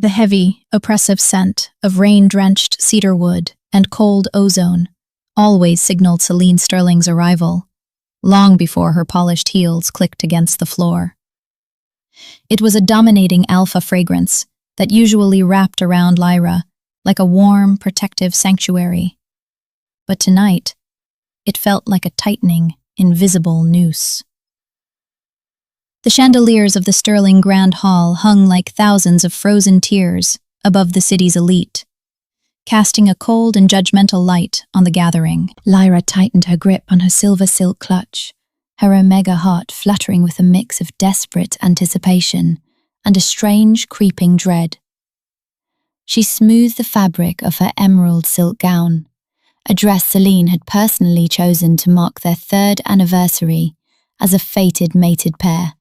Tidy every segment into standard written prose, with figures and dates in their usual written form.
The heavy, oppressive scent of rain-drenched cedar wood and cold ozone always signaled Selene Sterling's arrival, long before her polished heels clicked against the floor. It was a dominating alpha fragrance that usually wrapped around Lyra like a warm, protective sanctuary. But tonight, it felt like a tightening, invisible noose. The chandeliers of the Sterling Grand Hall hung like thousands of frozen tears above the city's elite, casting a cold and judgmental light on the gathering. Lyra tightened her grip on her silver silk clutch, her Omega heart fluttering with a mix of desperate anticipation and a strange, creeping dread. She smoothed the fabric of her emerald silk gown, a dress Selene had personally chosen to mark their 3rd anniversary as a fated mated pair.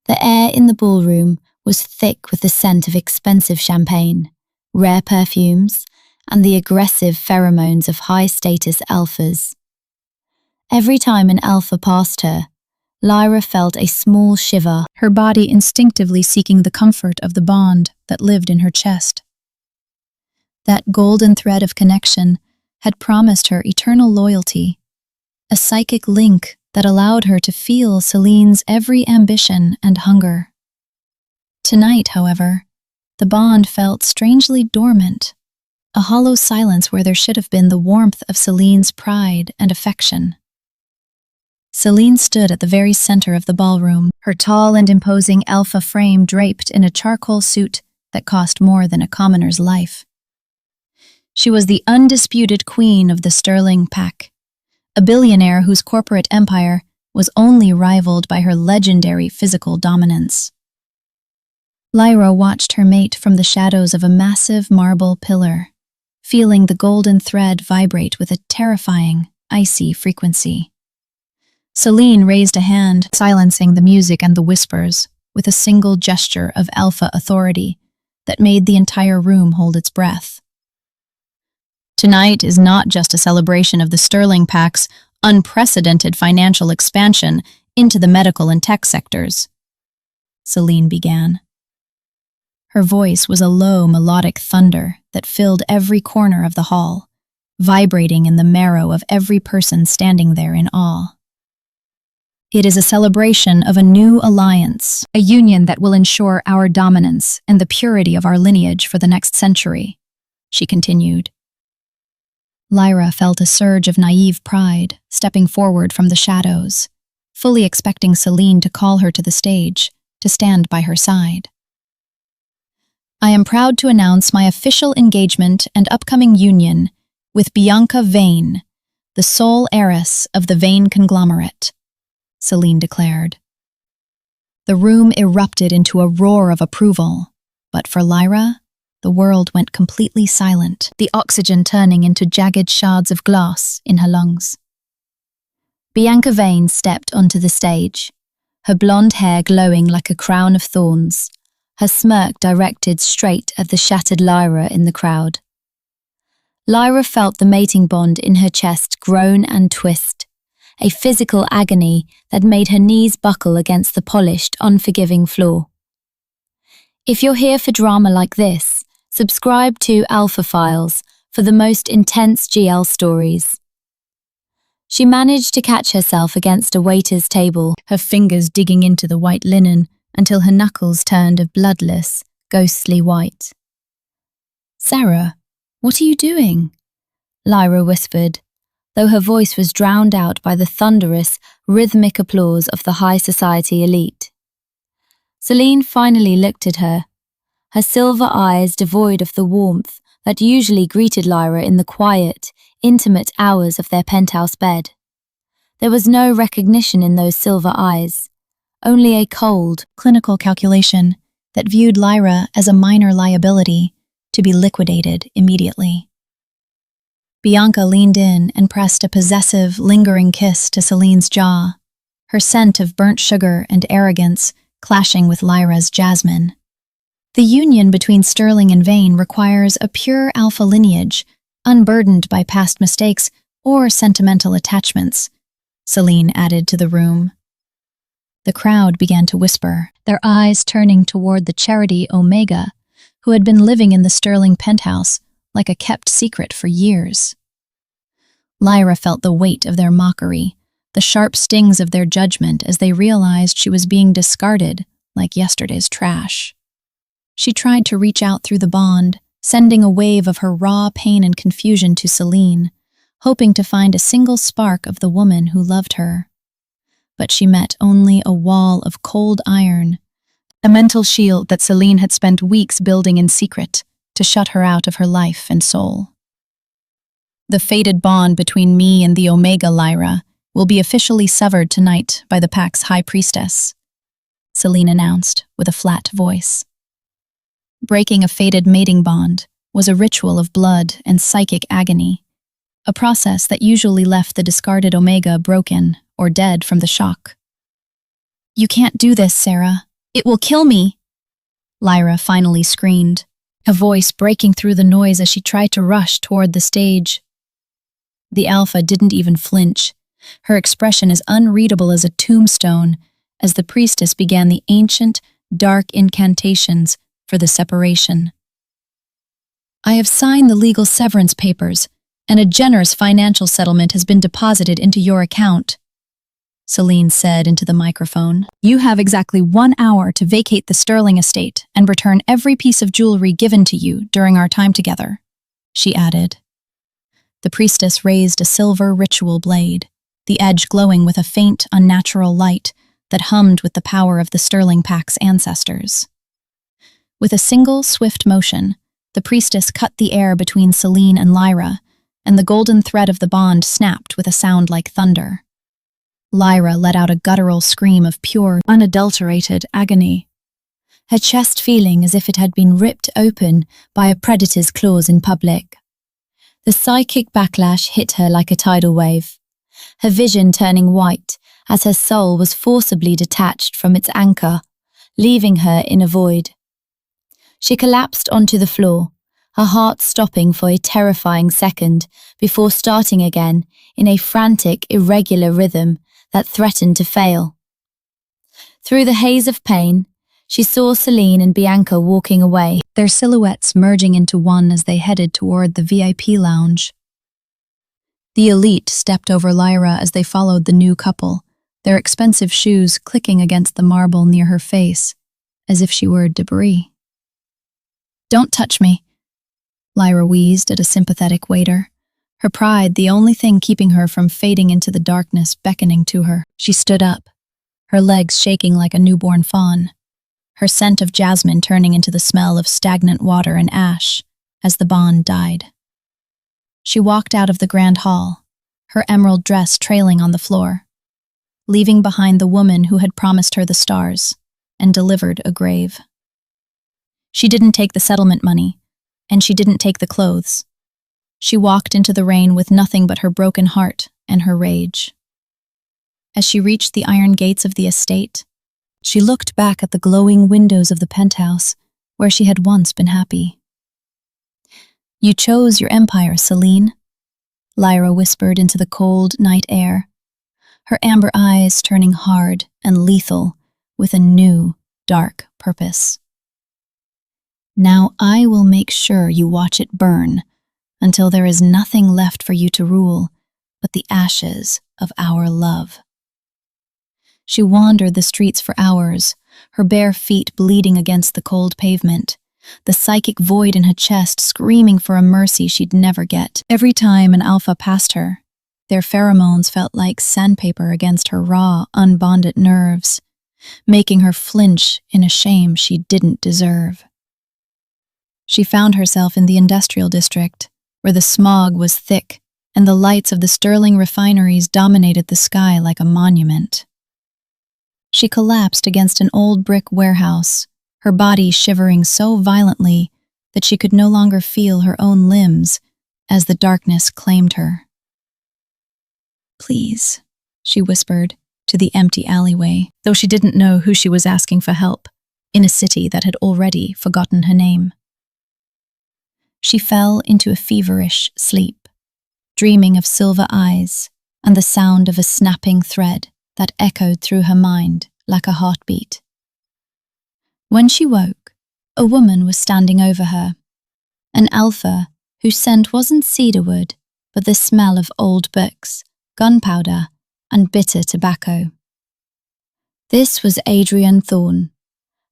The air in the ballroom was thick with the scent of expensive champagne, rare perfumes, and the aggressive pheromones of high-status alphas. Every time an alpha passed her, Lyra felt a small shiver, her body instinctively seeking the comfort of the bond that lived in her chest. That golden thread of connection had promised her eternal loyalty, a psychic link that allowed her to feel Selene's every ambition and hunger. Tonight, however, the bond felt strangely dormant, a hollow silence where there should have been the warmth of Selene's pride and affection. Selene stood at the very center of the ballroom, her tall and imposing alpha frame draped in a charcoal suit that cost more than a commoner's life. She was the undisputed queen of the Sterling pack, a billionaire whose corporate empire was only rivaled by her legendary physical dominance. Lyra watched her mate from the shadows of a massive marble pillar, feeling the golden thread vibrate with a terrifying, icy frequency. Selene raised a hand, silencing the music and the whispers, with a single gesture of alpha authority that made the entire room hold its breath. Tonight is not just a celebration of the Sterling Pack's unprecedented financial expansion into the medical and tech sectors, Selene began. Her voice was a low, melodic thunder that filled every corner of the hall, vibrating in the marrow of every person standing there in awe. It is a celebration of a new alliance, a union that will ensure our dominance and the purity of our lineage for the next century, she continued. Lyra felt a surge of naive pride, stepping forward from the shadows, fully expecting Selene to call her to the stage, to stand by her side. I am proud to announce my official engagement and upcoming union with Bianca Vane, the sole heiress of the Vane conglomerate, Selene declared. The room erupted into a roar of approval, but for Lyra, the world went completely silent, the oxygen turning into jagged shards of glass in her lungs. Bianca Vane stepped onto the stage, her blonde hair glowing like a crown of thorns, her smirk directed straight at the shattered Lyra in the crowd. Lyra felt the mating bond in her chest groan and twist, a physical agony that made her knees buckle against the polished, unforgiving floor. If you're here for drama like this, subscribe to Alpha Files for the most intense GL stories. She managed to catch herself against a waiter's table, her fingers digging into the white linen until her knuckles turned a bloodless, ghostly white. "Sarah, what are you doing?" Lyra whispered, though her voice was drowned out by the thunderous, rhythmic applause of the high society elite. Selene finally looked at her, her silver eyes devoid of the warmth that usually greeted Lyra in the quiet, intimate hours of their penthouse bed. There was no recognition in those silver eyes, only a cold, clinical calculation that viewed Lyra as a minor liability to be liquidated immediately. Bianca leaned in and pressed a possessive, lingering kiss to Selene's jaw, her scent of burnt sugar and arrogance clashing with Lyra's jasmine. The union between Sterling and Vane requires a pure alpha lineage, unburdened by past mistakes or sentimental attachments, Selene added to the room. The crowd began to whisper, their eyes turning toward the charity Omega, who had been living in the Sterling penthouse like a kept secret for years. Lyra felt the weight of their mockery, the sharp stings of their judgment as they realized she was being discarded like yesterday's trash. She tried to reach out through the bond, sending a wave of her raw pain and confusion to Selene, hoping to find a single spark of the woman who loved her. But she met only a wall of cold iron, a mental shield that Selene had spent weeks building in secret to shut her out of her life and soul. The fated bond between me and the Omega Lyra will be officially severed tonight by the Pack's High Priestess, Selene announced with a flat voice. Breaking a fated mating bond was a ritual of blood and psychic agony, a process that usually left the discarded Omega broken or dead from the shock. "You can't do this, Sarah. It will kill me," Lyra finally screamed, a voice breaking through the noise as she tried to rush toward the stage. The Alpha didn't even flinch, her expression as unreadable as a tombstone as the priestess began the ancient, dark incantations for the separation. "I have signed the legal severance papers, and a generous financial settlement has been deposited into your account," Selene said into the microphone. "You have exactly 1 hour to vacate the Sterling estate and return every piece of jewelry given to you during our time together," she added. The priestess raised a silver ritual blade, the edge glowing with a faint, unnatural light that hummed with the power of the Sterling Pack's ancestors. With a single, swift motion, the priestess cut the air between Selene and Lyra, and the golden thread of the bond snapped with a sound like thunder. Lyra let out a guttural scream of pure, unadulterated agony, her chest feeling as if it had been ripped open by a predator's claws in public. The psychic backlash hit her like a tidal wave, her vision turning white as her soul was forcibly detached from its anchor, leaving her in a void. She collapsed onto the floor, her heart stopping for a terrifying second before starting again in a frantic, irregular rhythm that threatened to fail. Through the haze of pain, she saw Selene and Bianca walking away, their silhouettes merging into one as they headed toward the VIP lounge. The elite stepped over Lyra as they followed the new couple, their expensive shoes clicking against the marble near her face, as if she were debris. "Don't touch me," Lyra wheezed at a sympathetic waiter, her pride the only thing keeping her from fading into the darkness beckoning to her. She stood up, her legs shaking like a newborn fawn, her scent of jasmine turning into the smell of stagnant water and ash as the bond died. She walked out of the grand hall, her emerald dress trailing on the floor, leaving behind the woman who had promised her the stars and delivered a grave. She didn't take the settlement money, and she didn't take the clothes. She walked into the rain with nothing but her broken heart and her rage. As she reached the iron gates of the estate, she looked back at the glowing windows of the penthouse where she had once been happy. "You chose your empire, Selene," Lyra whispered into the cold night air, her amber eyes turning hard and lethal with a new, dark purpose. "Now I will make sure you watch it burn until there is nothing left for you to rule but the ashes of our love." She wandered the streets for hours, her bare feet bleeding against the cold pavement, the psychic void in her chest screaming for a mercy she'd never get. Every time an alpha passed her, their pheromones felt like sandpaper against her raw, unbonded nerves, making her flinch in a shame she didn't deserve. She found herself in the industrial district, where the smog was thick and the lights of the Sterling refineries dominated the sky like a monument. She collapsed against an old brick warehouse, her body shivering so violently that she could no longer feel her own limbs as the darkness claimed her. "Please," she whispered to the empty alleyway, though she didn't know who she was asking for help, in a city that had already forgotten her name. She fell into a feverish sleep, dreaming of silver eyes and the sound of a snapping thread that echoed through her mind like a heartbeat. When she woke, A woman was standing over her, an alpha whose scent wasn't cedarwood, but the smell of old books, gunpowder, and bitter tobacco. This was Adrienne Thorne,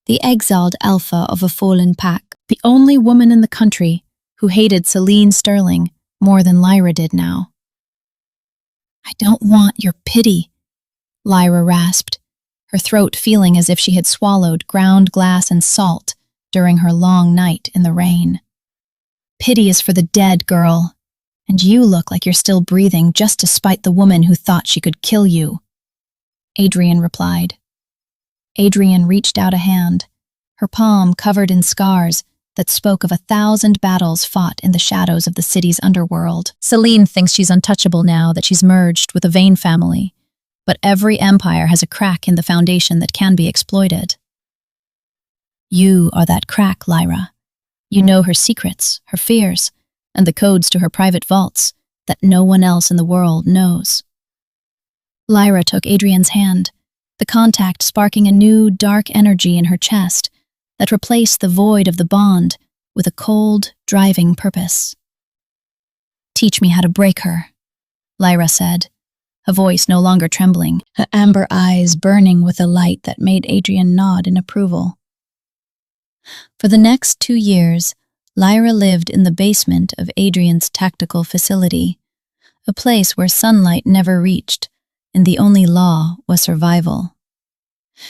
the exiled alpha of a fallen pack, the only woman in the country who hated Selene Sterling more than Lyra did now. "I don't want your pity," Lyra rasped, her throat feeling as if she had swallowed ground glass and salt during her long night in the rain. "Pity is for the dead, girl, and you look like you're still breathing just to spite the woman who thought she could kill you," Adrienne replied. Adrienne reached out a hand, her palm covered in scars that spoke of 1,000 battles fought in the shadows of the city's underworld. "Selene thinks she's untouchable now that she's merged with the Vane family, but every empire has a crack in the foundation that can be exploited." "You are that crack, Lyra. You know her secrets, her fears, and the codes to her private vaults that no one else in the world knows." Lyra took Adrienne's hand, the contact sparking a new, dark energy in her chest that replaced the void of the bond with a cold, driving purpose. "Teach me how to break her," Lyra said, her voice no longer trembling, her amber eyes burning with a light that made Adrienne nod in approval. For the next 2 years, Lyra lived in the basement of Adrienne's tactical facility, a place where sunlight never reached, and the only law was survival.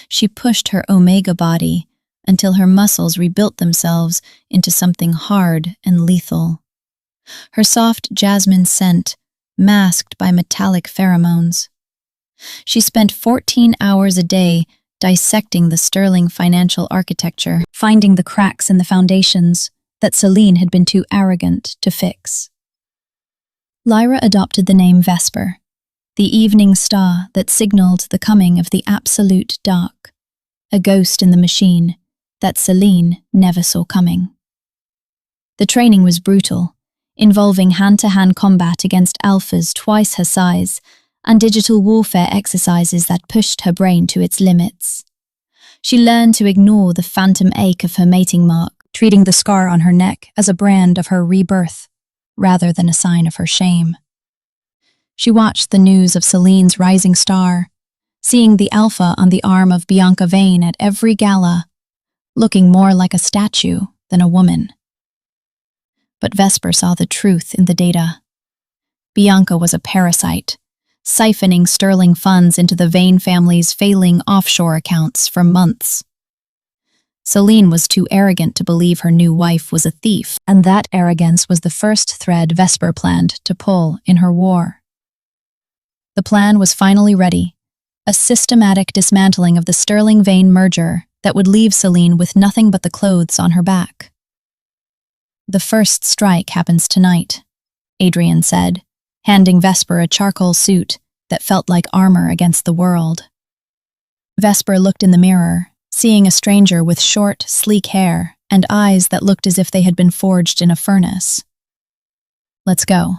She pushed her Omega body until her muscles rebuilt themselves into something hard and lethal. Her soft jasmine scent masked by metallic pheromones. She spent 14 hours a day dissecting the Sterling financial architecture, finding the cracks in the foundations that Selene had been too arrogant to fix. Lyra adopted the name Vesper, the evening star that signaled the coming of the absolute dark, a ghost in the machine that Selene never saw coming. The training was brutal, involving hand-to-hand combat against alphas twice her size and digital warfare exercises that pushed her brain to its limits. She learned to ignore the phantom ache of her mating mark, treating the scar on her neck as a brand of her rebirth, rather than a sign of her shame. She watched the news of Selene's rising star, seeing the alpha on the arm of Bianca Vane at every gala, looking more like a statue than a woman. But Vesper saw the truth in the data. Bianca was a parasite, siphoning Sterling funds into the Vane family's failing offshore accounts for months. Selene was too arrogant to believe her new wife was a thief, and that arrogance was the first thread Vesper planned to pull in her war. The plan was finally ready, a systematic dismantling of the Sterling-Vane merger that would leave Selene with nothing but the clothes on her back. "The first strike happens tonight," Adrienne said, handing Vesper a charcoal suit that felt like armor against the world. Vesper looked in the mirror, seeing a stranger with short, sleek hair and eyes that looked as if they had been forged in a furnace. "Let's go,"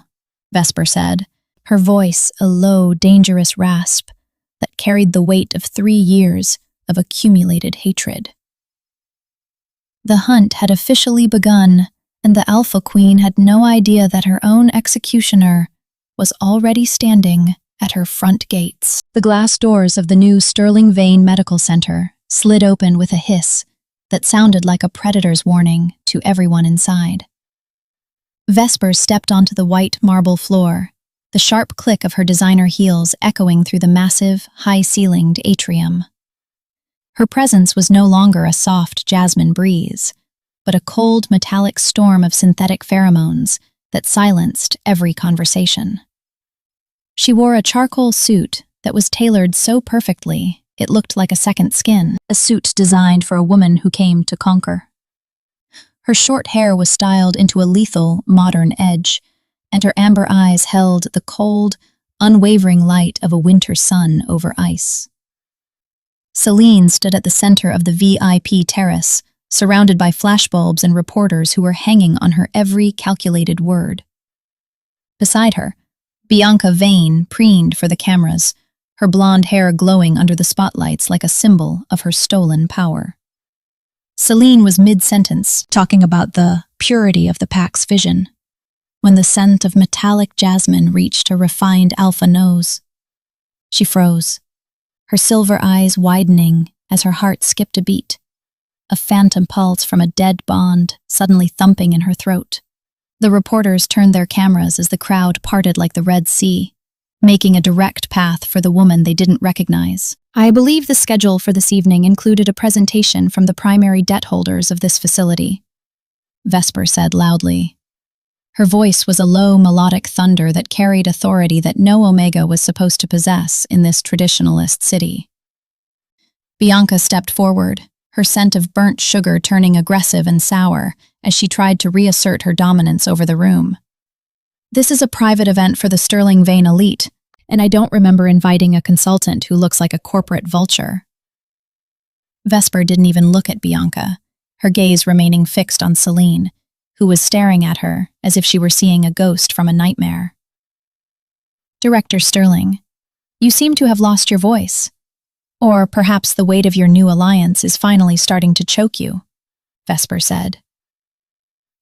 Vesper said, her voice a low, dangerous rasp that carried the weight of 3 years of accumulated hatred. The hunt had officially begun, and the Alpha Queen had no idea that her own executioner was already standing at her front gates. The glass doors of the new Sterling Vane Medical Center slid open with a hiss that sounded like a predator's warning to everyone inside. Vesper stepped onto the white marble floor, the sharp click of her designer heels echoing through the massive, high-ceilinged atrium. Her presence was no longer a soft jasmine breeze, but a cold metallic storm of synthetic pheromones that silenced every conversation. She wore a charcoal suit that was tailored so perfectly it looked like a second skin, a suit designed for a woman who came to conquer. Her short hair was styled into a lethal, modern edge, and her amber eyes held the cold, unwavering light of a winter sun over ice. Selene stood at the center of the VIP terrace, surrounded by flashbulbs and reporters who were hanging on her every calculated word. Beside her, Bianca Vane preened for the cameras, her blonde hair glowing under the spotlights like a symbol of her stolen power. Selene was mid-sentence, talking about the purity of the pack's vision, when the scent of metallic jasmine reached her refined alpha nose. She froze, her silver eyes widening as her heart skipped a beat, a phantom pulse from a dead bond suddenly thumping in her throat. The reporters turned their cameras as the crowd parted like the Red Sea, making a direct path for the woman they didn't recognize. I believe the schedule for this evening included a presentation from the primary debt holders of this facility, Vesper said loudly. Her voice was a low, melodic thunder that carried authority that no Omega was supposed to possess in this traditionalist city. Bianca stepped forward, her scent of burnt sugar turning aggressive and sour as she tried to reassert her dominance over the room. This is a private event for the Sterling Vane elite, and I don't remember inviting a consultant who looks like a corporate vulture. Vesper didn't even look at Bianca, her gaze remaining fixed on Selene, who was staring at her as if she were seeing a ghost from a nightmare. Director Sterling, you seem to have lost your voice. Or perhaps the weight of your new alliance is finally starting to choke you, Vesper said.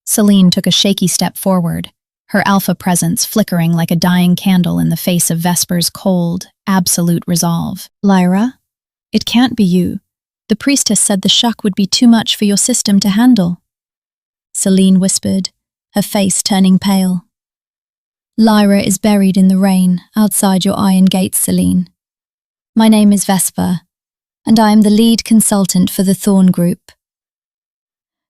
Selene took a shaky step forward, her alpha presence flickering like a dying candle in the face of Vesper's cold, absolute resolve. Lyra, it can't be you. The priestess said the shock would be too much for your system to handle. Selene whispered, her face turning pale. Lyra is buried in the rain outside your iron gates, Selene. My name is Vesper, and I am the lead consultant for the Thorn Group.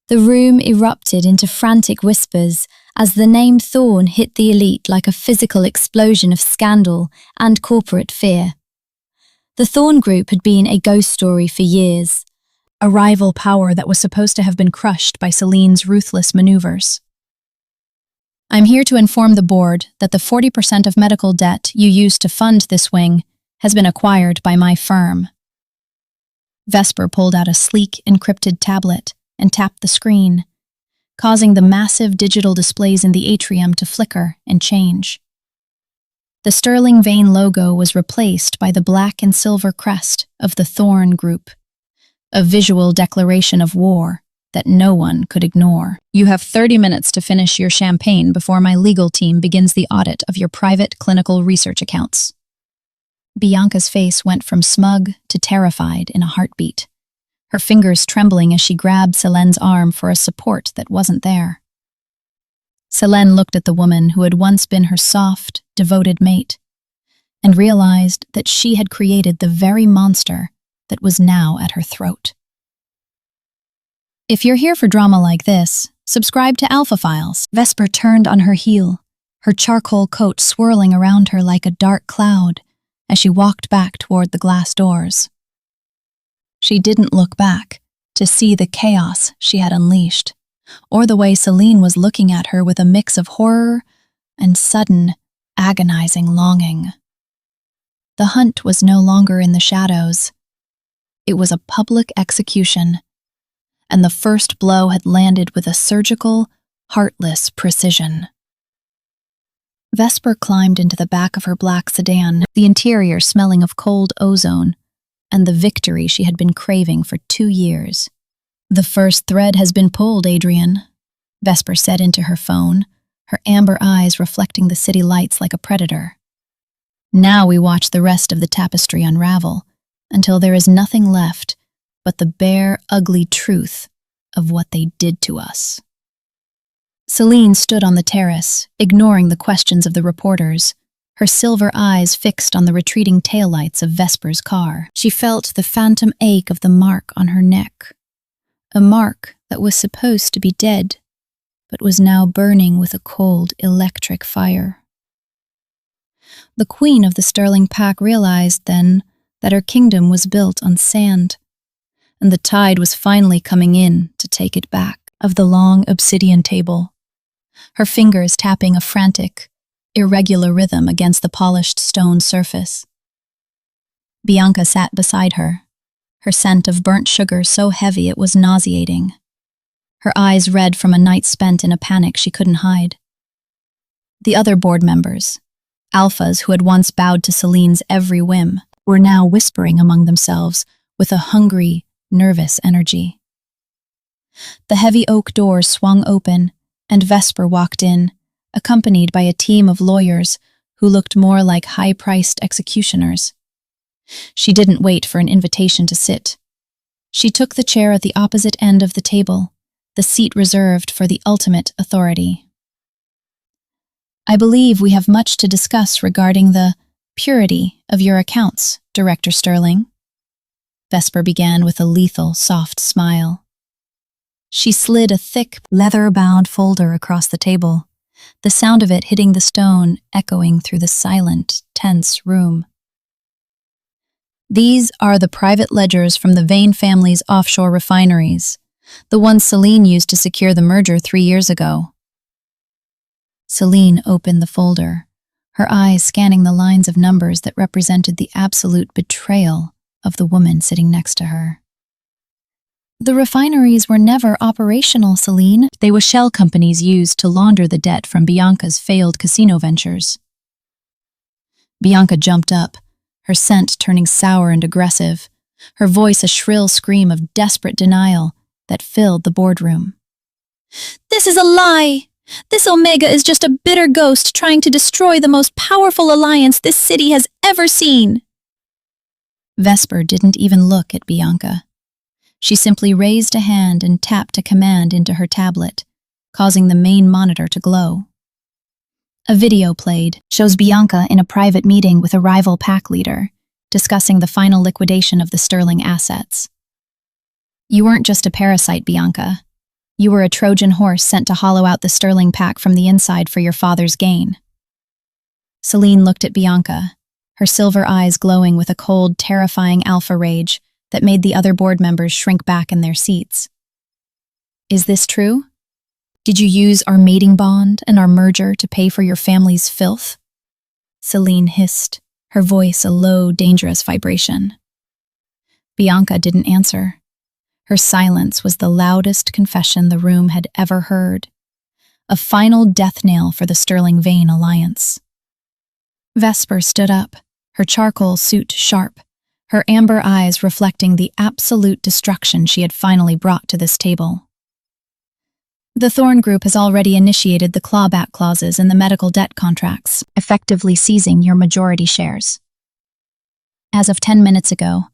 The room erupted into frantic whispers as the name Thorn hit the elite like a physical explosion of scandal and corporate fear. The Thorn Group had been a ghost story for years, a rival power that was supposed to have been crushed by Selene's ruthless maneuvers. I'm here to inform the board that the 40% of medical debt you used to fund this wing has been acquired by my firm. Vesper pulled out a sleek, encrypted tablet and tapped the screen, causing the massive digital displays in the atrium to flicker and change. The Sterling Vane logo was replaced by the black and silver crest of the Thorn Group, a visual declaration of war that no one could ignore. You have 30 minutes to finish your champagne before my legal team begins the audit of your private clinical research accounts. Bianca's face went from smug to terrified in a heartbeat, her fingers trembling as she grabbed Selene's arm for a support that wasn't there. Selene looked at the woman who had once been her soft, devoted mate, and realized that she had created the very monster that was now at her throat. If you're here for drama like this, subscribe to Alpha Files. Vesper turned on her heel, her charcoal coat swirling around her like a dark cloud as she walked back toward the glass doors. She didn't look back to see the chaos she had unleashed, or the way Selene was looking at her with a mix of horror and sudden, agonizing longing. The hunt was no longer in the shadows. It was a public execution, and the first blow had landed with a surgical, heartless precision. Vesper climbed into the back of her black sedan, the interior smelling of cold ozone and the victory she had been craving for 2 years. The first thread has been pulled, Adrian, Vesper said into her phone, her amber eyes reflecting the city lights like a predator. Now we watch the rest of the tapestry unravel, until there is nothing left but the bare, ugly truth of what they did to us. Selene stood on the terrace, ignoring the questions of the reporters, her silver eyes fixed on the retreating taillights of Vesper's car. She felt the phantom ache of the mark on her neck, a mark that was supposed to be dead, but was now burning with a cold, electric fire. The queen of the Sterling Pack realized then that her kingdom was built on sand, and the tide was finally coming in to take it back. Of the long obsidian table, her fingers tapping a frantic, irregular rhythm against the polished stone surface. Bianca sat beside her, her scent of burnt sugar so heavy it was nauseating, her eyes red from a night spent in a panic she couldn't hide. The other board members, alphas who had once bowed to Selene's every whim, were now whispering among themselves with a hungry, nervous energy. The heavy oak door swung open, and Vesper walked in, accompanied by a team of lawyers who looked more like high-priced executioners. She didn't wait for an invitation to sit. She took the chair at the opposite end of the table, the seat reserved for the ultimate authority. I believe we have much to discuss regarding the purity of your accounts, Director Sterling. Vesper began with a lethal, soft smile. She slid a thick, leather-bound folder across the table, the sound of it hitting the stone echoing through the silent, tense room. These are the private ledgers from the Vane family's offshore refineries, the ones Selene used to secure the merger 3 years ago. Selene opened the folder, her eyes scanning the lines of numbers that represented the absolute betrayal of the woman sitting next to her. The refineries were never operational, Selene. They were shell companies used to launder the debt from Bianca's failed casino ventures. Bianca jumped up, her scent turning sour and aggressive, her voice a shrill scream of desperate denial that filled the boardroom. This is a lie! This Omega is just a bitter ghost trying to destroy the most powerful alliance this city has ever seen. Vesper didn't even look at Bianca. She simply raised a hand and tapped a command into her tablet, causing the main monitor to glow. A video played, shows Bianca in a private meeting with a rival pack leader, discussing the final liquidation of the Sterling assets. You weren't just a parasite, Bianca. You were a Trojan horse sent to hollow out the Sterling pack from the inside for your father's gain. Selene looked at Bianca, her silver eyes glowing with a cold, terrifying alpha rage that made the other board members shrink back in their seats. Is this true? Did you use our mating bond and our merger to pay for your family's filth? Selene hissed, her voice a low, dangerous vibration. Bianca didn't answer. Her silence was the loudest confession the room had ever heard, a final death knell for the Sterling Vane alliance. Vesper stood up, her charcoal suit sharp, her amber eyes reflecting the absolute destruction she had finally brought to this table. The Thorn Group has already initiated the clawback clauses in the medical debt contracts, effectively seizing your majority shares. As of 10 minutes ago,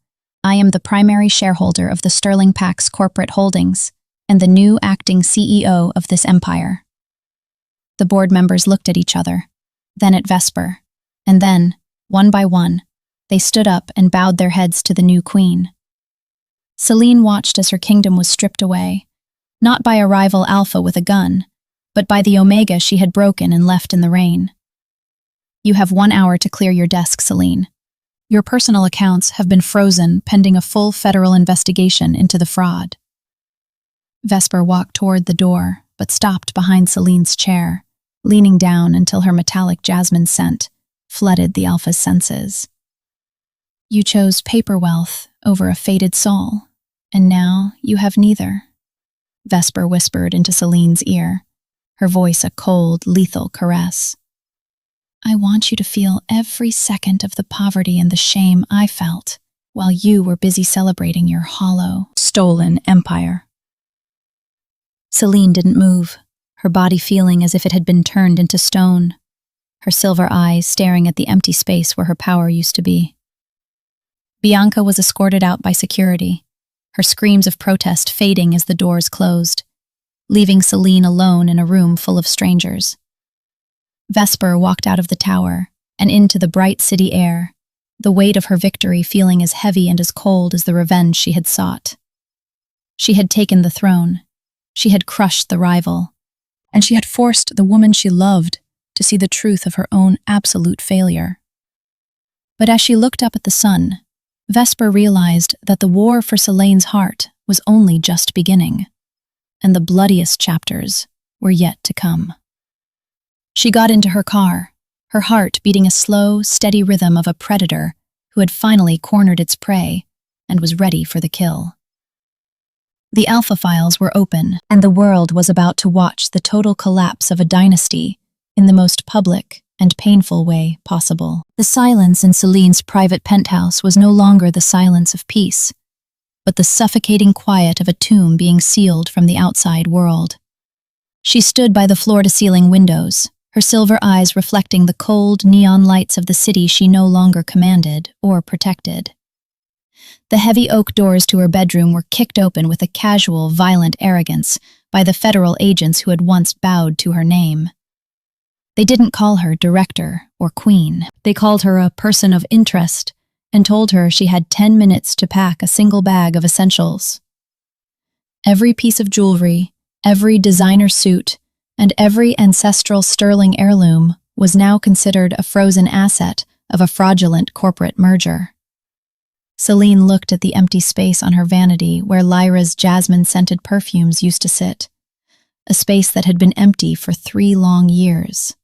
I am the primary shareholder of the Sterling Pack's corporate holdings and the new acting CEO of this empire. The board members looked at each other, then at Vesper, and then, one by one, they stood up and bowed their heads to the new queen. Selene watched as her kingdom was stripped away, not by a rival alpha with a gun, but by the Omega she had broken and left in the rain. You have 1 hour to clear your desk, Selene. Your personal accounts have been frozen pending a full federal investigation into the fraud. Vesper walked toward the door, but stopped behind Selene's chair, leaning down until her metallic jasmine scent flooded the alpha's senses. You chose paper wealth over a fated soul, and now you have neither. Vesper whispered into Selene's ear, her voice a cold, lethal caress. I want you to feel every second of the poverty and the shame I felt while you were busy celebrating your hollow, stolen empire. Selene didn't move, her body feeling as if it had been turned into stone, her silver eyes staring at the empty space where her power used to be. Bianca was escorted out by security, her screams of protest fading as the doors closed, leaving Selene alone in a room full of strangers. Vesper walked out of the tower and into the bright city air, the weight of her victory feeling as heavy and as cold as the revenge she had sought. She had taken the throne, she had crushed the rival, and she had forced the woman she loved to see the truth of her own absolute failure. But as she looked up at the sun, Vesper realized that the war for Selene's heart was only just beginning, and the bloodiest chapters were yet to come. She got into her car, her heart beating a slow, steady rhythm of a predator who had finally cornered its prey and was ready for the kill. The alpha files were open, and the world was about to watch the total collapse of a dynasty in the most public and painful way possible. The silence in Selene's private penthouse was no longer the silence of peace. but the suffocating quiet of a tomb being sealed from the outside world. She stood by the floor-to-ceiling windows, her silver eyes reflecting the cold, neon lights of the city she no longer commanded or protected. The heavy oak doors to her bedroom were kicked open with a casual, violent arrogance by the federal agents who had once bowed to her name. They didn't call her director or queen. They called her a person of interest and told her she had 10 minutes to pack a single bag of essentials. Every piece of jewelry, every designer suit, and every ancestral Sterling heirloom was now considered a frozen asset of a fraudulent corporate merger. Selene looked at the empty space on her vanity where Lyra's jasmine-scented perfumes used to sit, a space that had been empty for 3 long years.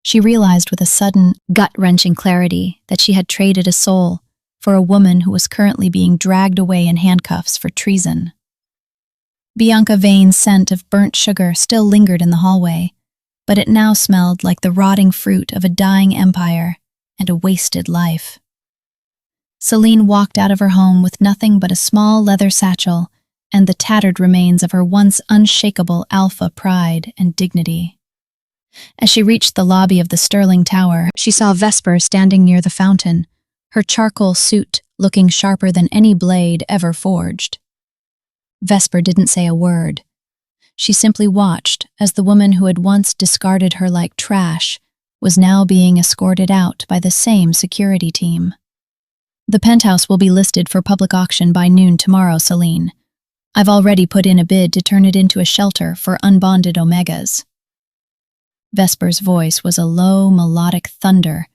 She realized with a sudden, gut-wrenching clarity that she had traded a soul for a woman who was currently being dragged away in handcuffs for treason. Bianca Vane's scent of burnt sugar still lingered in the hallway, but it now smelled like the rotting fruit of a dying empire and a wasted life. Selene walked out of her home with nothing but a small leather satchel and the tattered remains of her once unshakable alpha pride and dignity. As she reached the lobby of the Sterling Tower, she saw Vesper standing near the fountain, her charcoal suit looking sharper than any blade ever forged. Vesper didn't say a word. She simply watched as the woman who had once discarded her like trash was now being escorted out by the same security team. "The penthouse will be listed for public auction by noon tomorrow, Selene. I've already put in a bid to turn it into a shelter for unbonded Omegas." Vesper's voice was a low, melodic thunder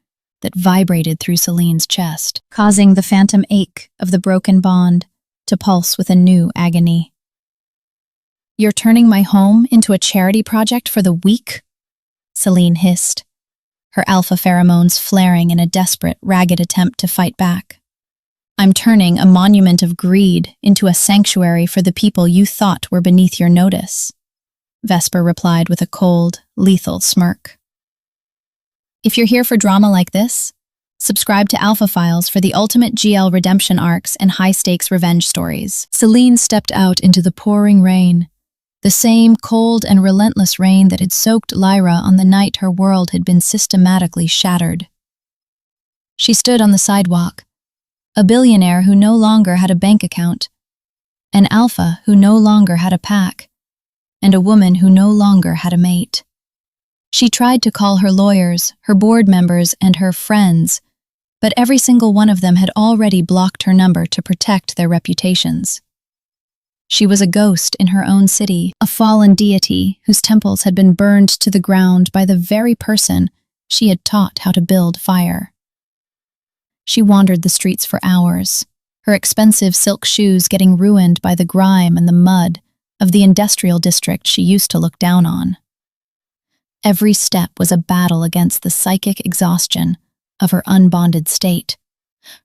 that vibrated through Selene's chest, causing the phantom ache of the broken bond to pulse with a new agony. "You're turning my home into a charity project for the weak?" Selene hissed, her alpha pheromones flaring in a desperate, ragged attempt to fight back. "I'm turning a monument of greed into a sanctuary for the people you thought were beneath your notice," Vesper replied with a cold, lethal smirk. "If you're here for drama like this, subscribe to Alpha Files for the ultimate GL redemption arcs and high-stakes revenge stories." Selene stepped out into the pouring rain, the same cold and relentless rain that had soaked Lyra on the night her world had been systematically shattered. She stood on the sidewalk, a billionaire who no longer had a bank account, an alpha who no longer had a pack, and a woman who no longer had a mate. She tried to call her lawyers, her board members, and her friends, but every single one of them had already blocked her number to protect their reputations. She was a ghost in her own city, a fallen deity whose temples had been burned to the ground by the very person she had taught how to build fire. She wandered the streets for hours, her expensive silk shoes getting ruined by the grime and the mud of the industrial district she used to look down on. Every step was a battle against the psychic exhaustion of her unbonded state,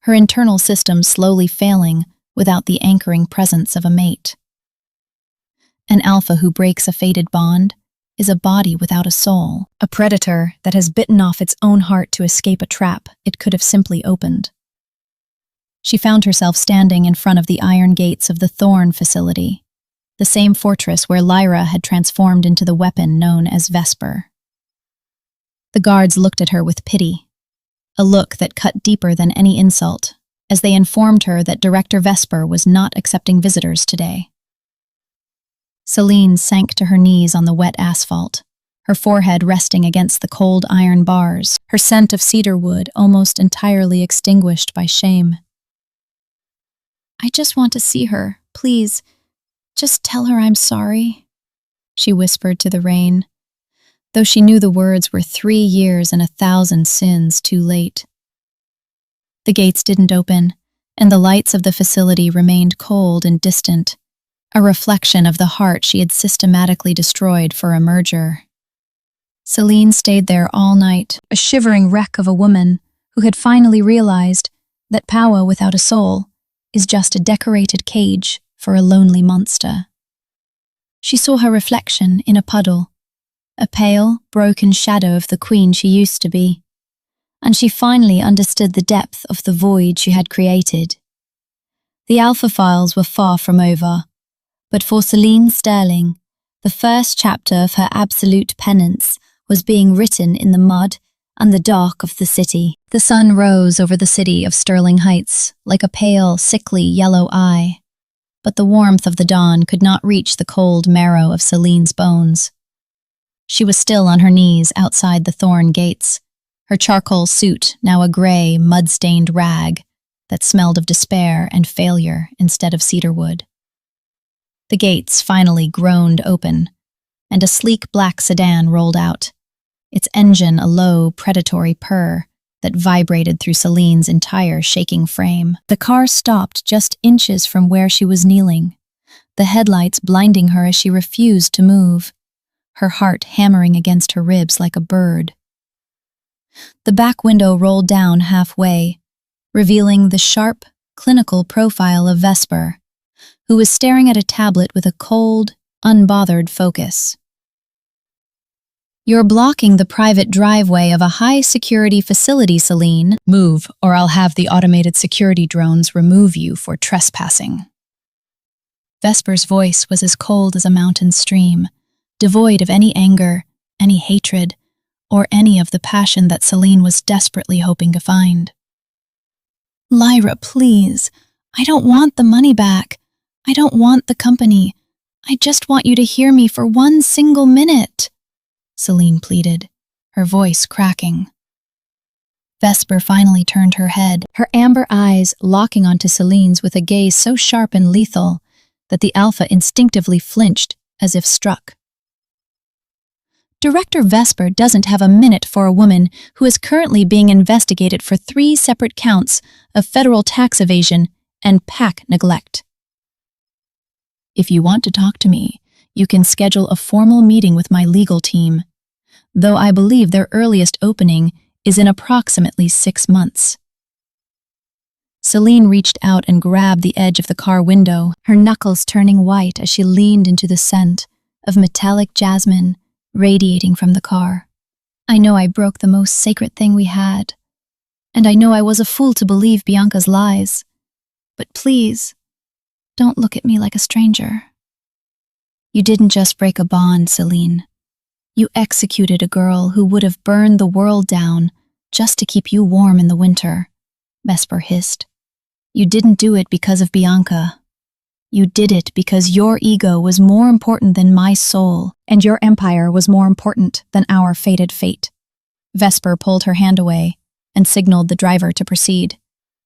her internal system slowly failing without the anchoring presence of a mate. An alpha who breaks a fated bond is a body without a soul, a predator that has bitten off its own heart to escape a trap it could have simply opened. She found herself standing in front of the iron gates of the Thorn facility, the same fortress where Lyra had transformed into the weapon known as Vesper. The guards looked at her with pity, a look that cut deeper than any insult, as they informed her that Director Vesper was not accepting visitors today. Selene sank to her knees on the wet asphalt, her forehead resting against the cold iron bars, her scent of cedar wood almost entirely extinguished by shame. "I just want to see her, please. Just tell her I'm sorry," she whispered to the rain, though she knew the words were 3 years and 1,000 sins too late. The gates didn't open, and the lights of the facility remained cold and distant, a reflection of the heart she had systematically destroyed for a merger. Selene stayed there all night, a shivering wreck of a woman who had finally realized that power without a soul is just a decorated cage for a lonely monster. She saw her reflection in a puddle, a pale, broken shadow of the queen she used to be, and she finally understood the depth of the void she had created. The Alpha files were far from over, but for Selene Sterling, the first chapter of her absolute penance was being written in the mud and the dark of the city. The sun rose over the city of Sterling Heights like a pale, sickly yellow eye, but the warmth of the dawn could not reach the cold marrow of Selene's bones. She was still on her knees outside the thorn gates, her charcoal suit now a gray, mud-stained rag that smelled of despair and failure instead of cedarwood. The gates finally groaned open, and a sleek black sedan rolled out, its engine a low, predatory purr that vibrated through Selene's entire shaking frame. The car stopped just inches from where she was kneeling, the headlights blinding her as she refused to move, her heart hammering against her ribs like a bird. The back window rolled down halfway, revealing the sharp, clinical profile of Vesper, who was staring at a tablet with a cold, unbothered focus. "You're blocking the private driveway of a high-security facility, Selene. Move, or I'll have the automated security drones remove you for trespassing." Vesper's voice was as cold as a mountain stream, devoid of any anger, any hatred, or any of the passion that Selene was desperately hoping to find. "Lyra, please. I don't want the money back. I don't want the company. I just want you to hear me for one single minute," Selene pleaded, her voice cracking. Vesper finally turned her head, her amber eyes locking onto Selene's with a gaze so sharp and lethal that the Alpha instinctively flinched as if struck. "Director Vesper doesn't have a minute for a woman who is currently being investigated for 3 separate counts of federal tax evasion and PAC neglect. If you want to talk to me, you can schedule a formal meeting with my legal team, though I believe their earliest opening is in approximately 6 months." Selene reached out and grabbed the edge of the car window, her knuckles turning white as she leaned into the scent of metallic jasmine radiating from the car. "I know I broke the most sacred thing we had, and I know I was a fool to believe Bianca's lies, but please, don't look at me like a stranger. You didn't just break a bond, Selene. You executed a girl who would have burned the world down just to keep you warm in the winter," Vesper hissed. "You didn't do it because of Bianca. You did it because your ego was more important than my soul, and your empire was more important than our fated fate." Vesper pulled her hand away and signaled the driver to proceed,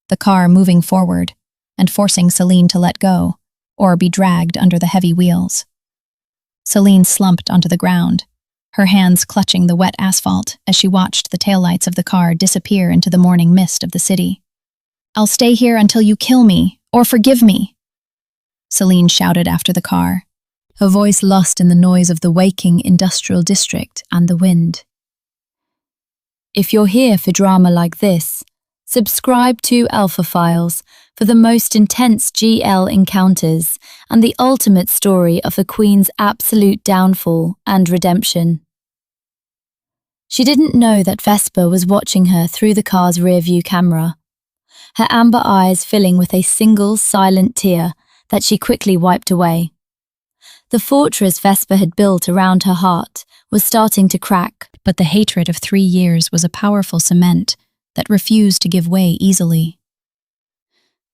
the car moving forward and forcing Selene to let go or be dragged under the heavy wheels. Selene slumped onto the ground, her hands clutching the wet asphalt as she watched the taillights of the car disappear into the morning mist of the city. "I'll stay here until you kill me, or forgive me," Selene shouted after the car, her voice lost in the noise of the waking industrial district and the wind. If you're here for drama like this, subscribe to Alpha Files for the most intense GL encounters and the ultimate story of the Queen's absolute downfall and redemption. She didn't know that Vesper was watching her through the car's rearview camera, her amber eyes filling with a single silent tear that she quickly wiped away. The fortress Vesper had built around her heart was starting to crack, but the hatred of 3 years was a powerful cement that refused to give way easily.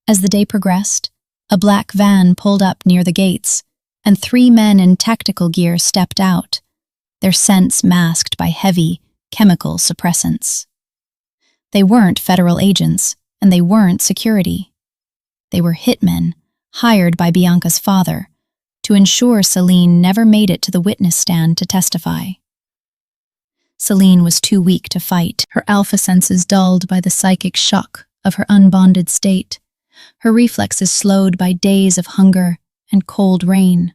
As the day progressed, a black van pulled up near the gates, and 3 men in tactical gear stepped out, their scents masked by heavy, chemical suppressants. They weren't federal agents, and they weren't security. They were hitmen, hired by Bianca's father, to ensure Selene never made it to the witness stand to testify. Selene was too weak to fight, her alpha senses dulled by the psychic shock of her unbonded state, her reflexes slowed by days of hunger and cold rain.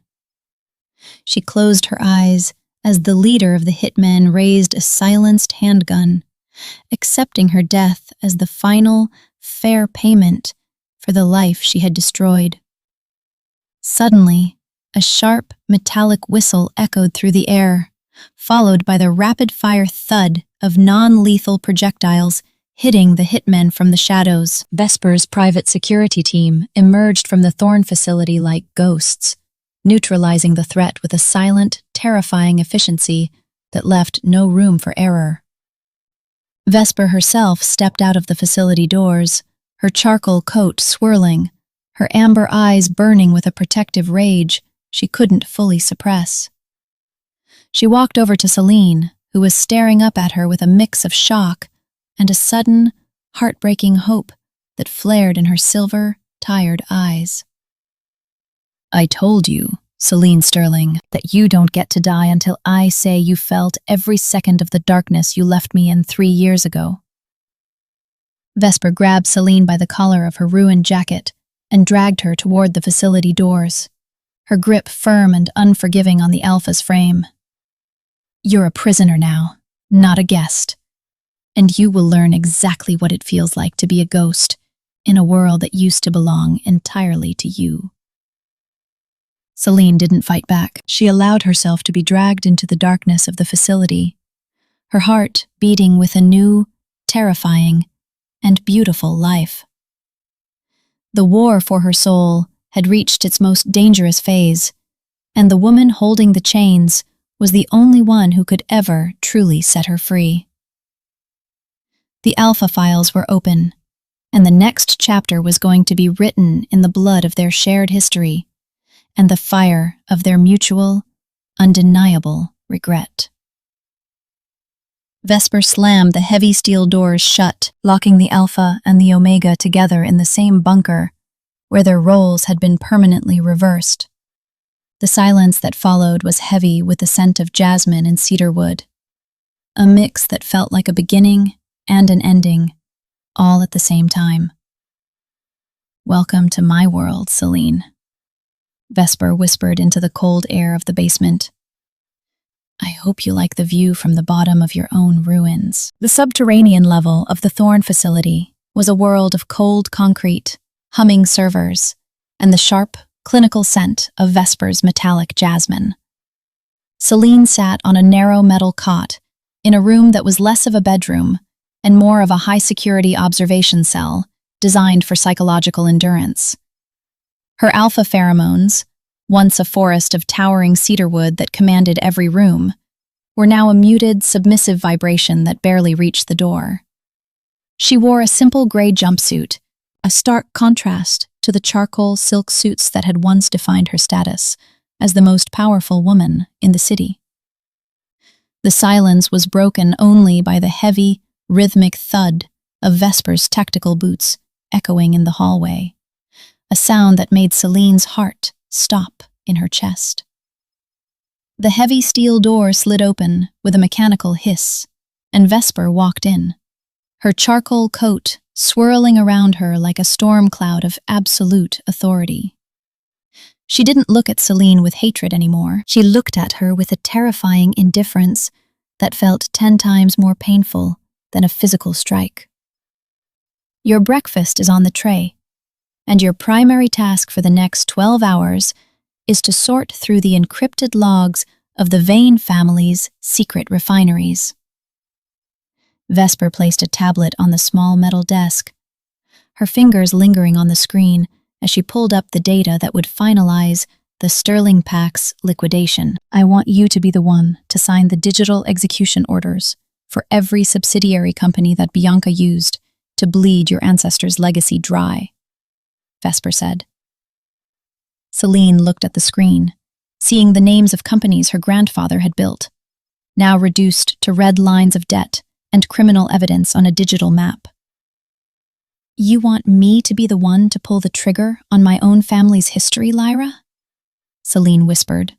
She closed her eyes as the leader of the hitmen raised a silenced handgun, accepting her death as the final, fair payment for the life she had destroyed. Suddenly, a sharp, metallic whistle echoed through the air, followed by the rapid-fire thud of non-lethal projectiles hitting the hitmen from the shadows. Vesper's private security team emerged from the Thorn facility like ghosts, neutralizing the threat with a silent, terrifying efficiency that left no room for error. Vesper herself stepped out of the facility doors, her charcoal coat swirling, her amber eyes burning with a protective rage she couldn't fully suppress. She walked over to Selene, who was staring up at her with a mix of shock and a sudden, heartbreaking hope that flared in her silver, tired eyes. "I told you, Selene Sterling, that you don't get to die until I say you felt every second of the darkness you left me in 3 years ago." Vesper grabbed Selene by the collar of her ruined jacket and dragged her toward the facility doors, her grip firm and unforgiving on the Alpha's frame. "You're a prisoner now, not a guest, and you will learn exactly what it feels like to be a ghost in a world that used to belong entirely to you." Selene didn't fight back. She allowed herself to be dragged into the darkness of the facility, her heart beating with a new, terrifying, and beautiful life. The war for her soul had reached its most dangerous phase, and the woman holding the chains was the only one who could ever truly set her free. The Alpha files were open, and the next chapter was going to be written in the blood of their shared history and the fire of their mutual, undeniable regret. Vesper slammed the heavy steel doors shut, locking the Alpha and the Omega together in the same bunker, where their roles had been permanently reversed. The silence that followed was heavy with the scent of jasmine and cedarwood, a mix that felt like a beginning and an ending, all at the same time. "Welcome to my world, Selene," Vesper whispered into the cold air of the basement. "I hope you like the view from the bottom of your own ruins." The subterranean level of the Thorn facility was a world of cold concrete, humming servers, and the sharp, clinical scent of Vesper's metallic jasmine. Selene sat on a narrow metal cot in a room that was less of a bedroom and more of a high-security observation cell designed for psychological endurance. Her Alpha pheromones, once a forest of towering cedarwood that commanded every room, were now a muted, submissive vibration that barely reached the door. She wore a simple gray jumpsuit, a stark contrast to the charcoal silk suits that had once defined her status as the most powerful woman in the city. The silence was broken only by the heavy, rhythmic thud of Vesper's tactical boots echoing in the hallway, a sound that made Selene's heart stop in her chest. The heavy steel door slid open with a mechanical hiss, and Vesper walked in, her charcoal coat swirling around her like a storm cloud of absolute authority. She didn't look at Selene with hatred anymore. She looked at her with a terrifying indifference that felt 10 times more painful than a physical strike. "Your breakfast is on the tray, and your primary task for the next 12 hours is to sort through the encrypted logs of the Vane family's secret refineries." Vesper placed a tablet on the small metal desk, her fingers lingering on the screen as she pulled up the data that would finalize the Sterling Pack's liquidation. "I want you to be the one to sign the digital execution orders for every subsidiary company that Bianca used to bleed your ancestors' legacy dry," Vesper said. Selene looked at the screen, seeing the names of companies her grandfather had built, now reduced to red lines of debt and criminal evidence on a digital map. "You want me to be the one to pull the trigger on my own family's history, Lyra?" Selene whispered,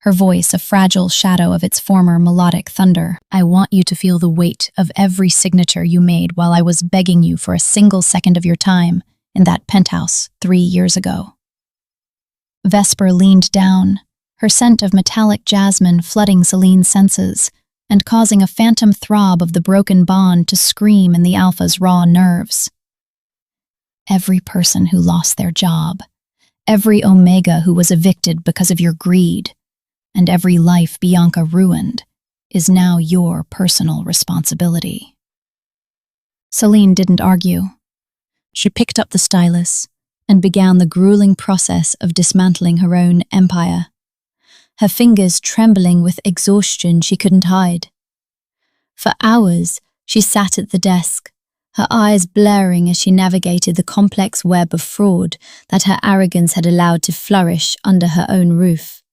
her voice a fragile shadow of its former melodic thunder. "I want you to feel the weight of every signature you made while I was begging you for a single second of your time in that penthouse 3 years ago." Vesper leaned down, her scent of metallic jasmine flooding Selene's senses and causing a phantom throb of the broken bond to scream in the Alpha's raw nerves. "Every person who lost their job, every Omega who was evicted because of your greed, and every life Bianca ruined is now your personal responsibility." Selene didn't argue. She picked up the stylus and began the grueling process of dismantling her own empire, her fingers trembling with exhaustion she couldn't hide. For hours, she sat at the desk, her eyes blaring as she navigated the complex web of fraud that her arrogance had allowed to flourish under her own roof.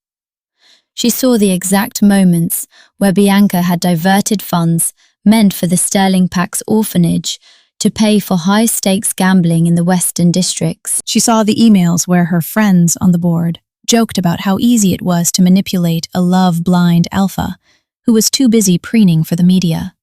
She saw the exact moments where Bianca had diverted funds meant for the Sterling Pack's orphanage to pay for high-stakes gambling in the Western districts. She saw the emails where her friends on the board joked about how easy it was to manipulate a love-blind alpha who was too busy preening for the media.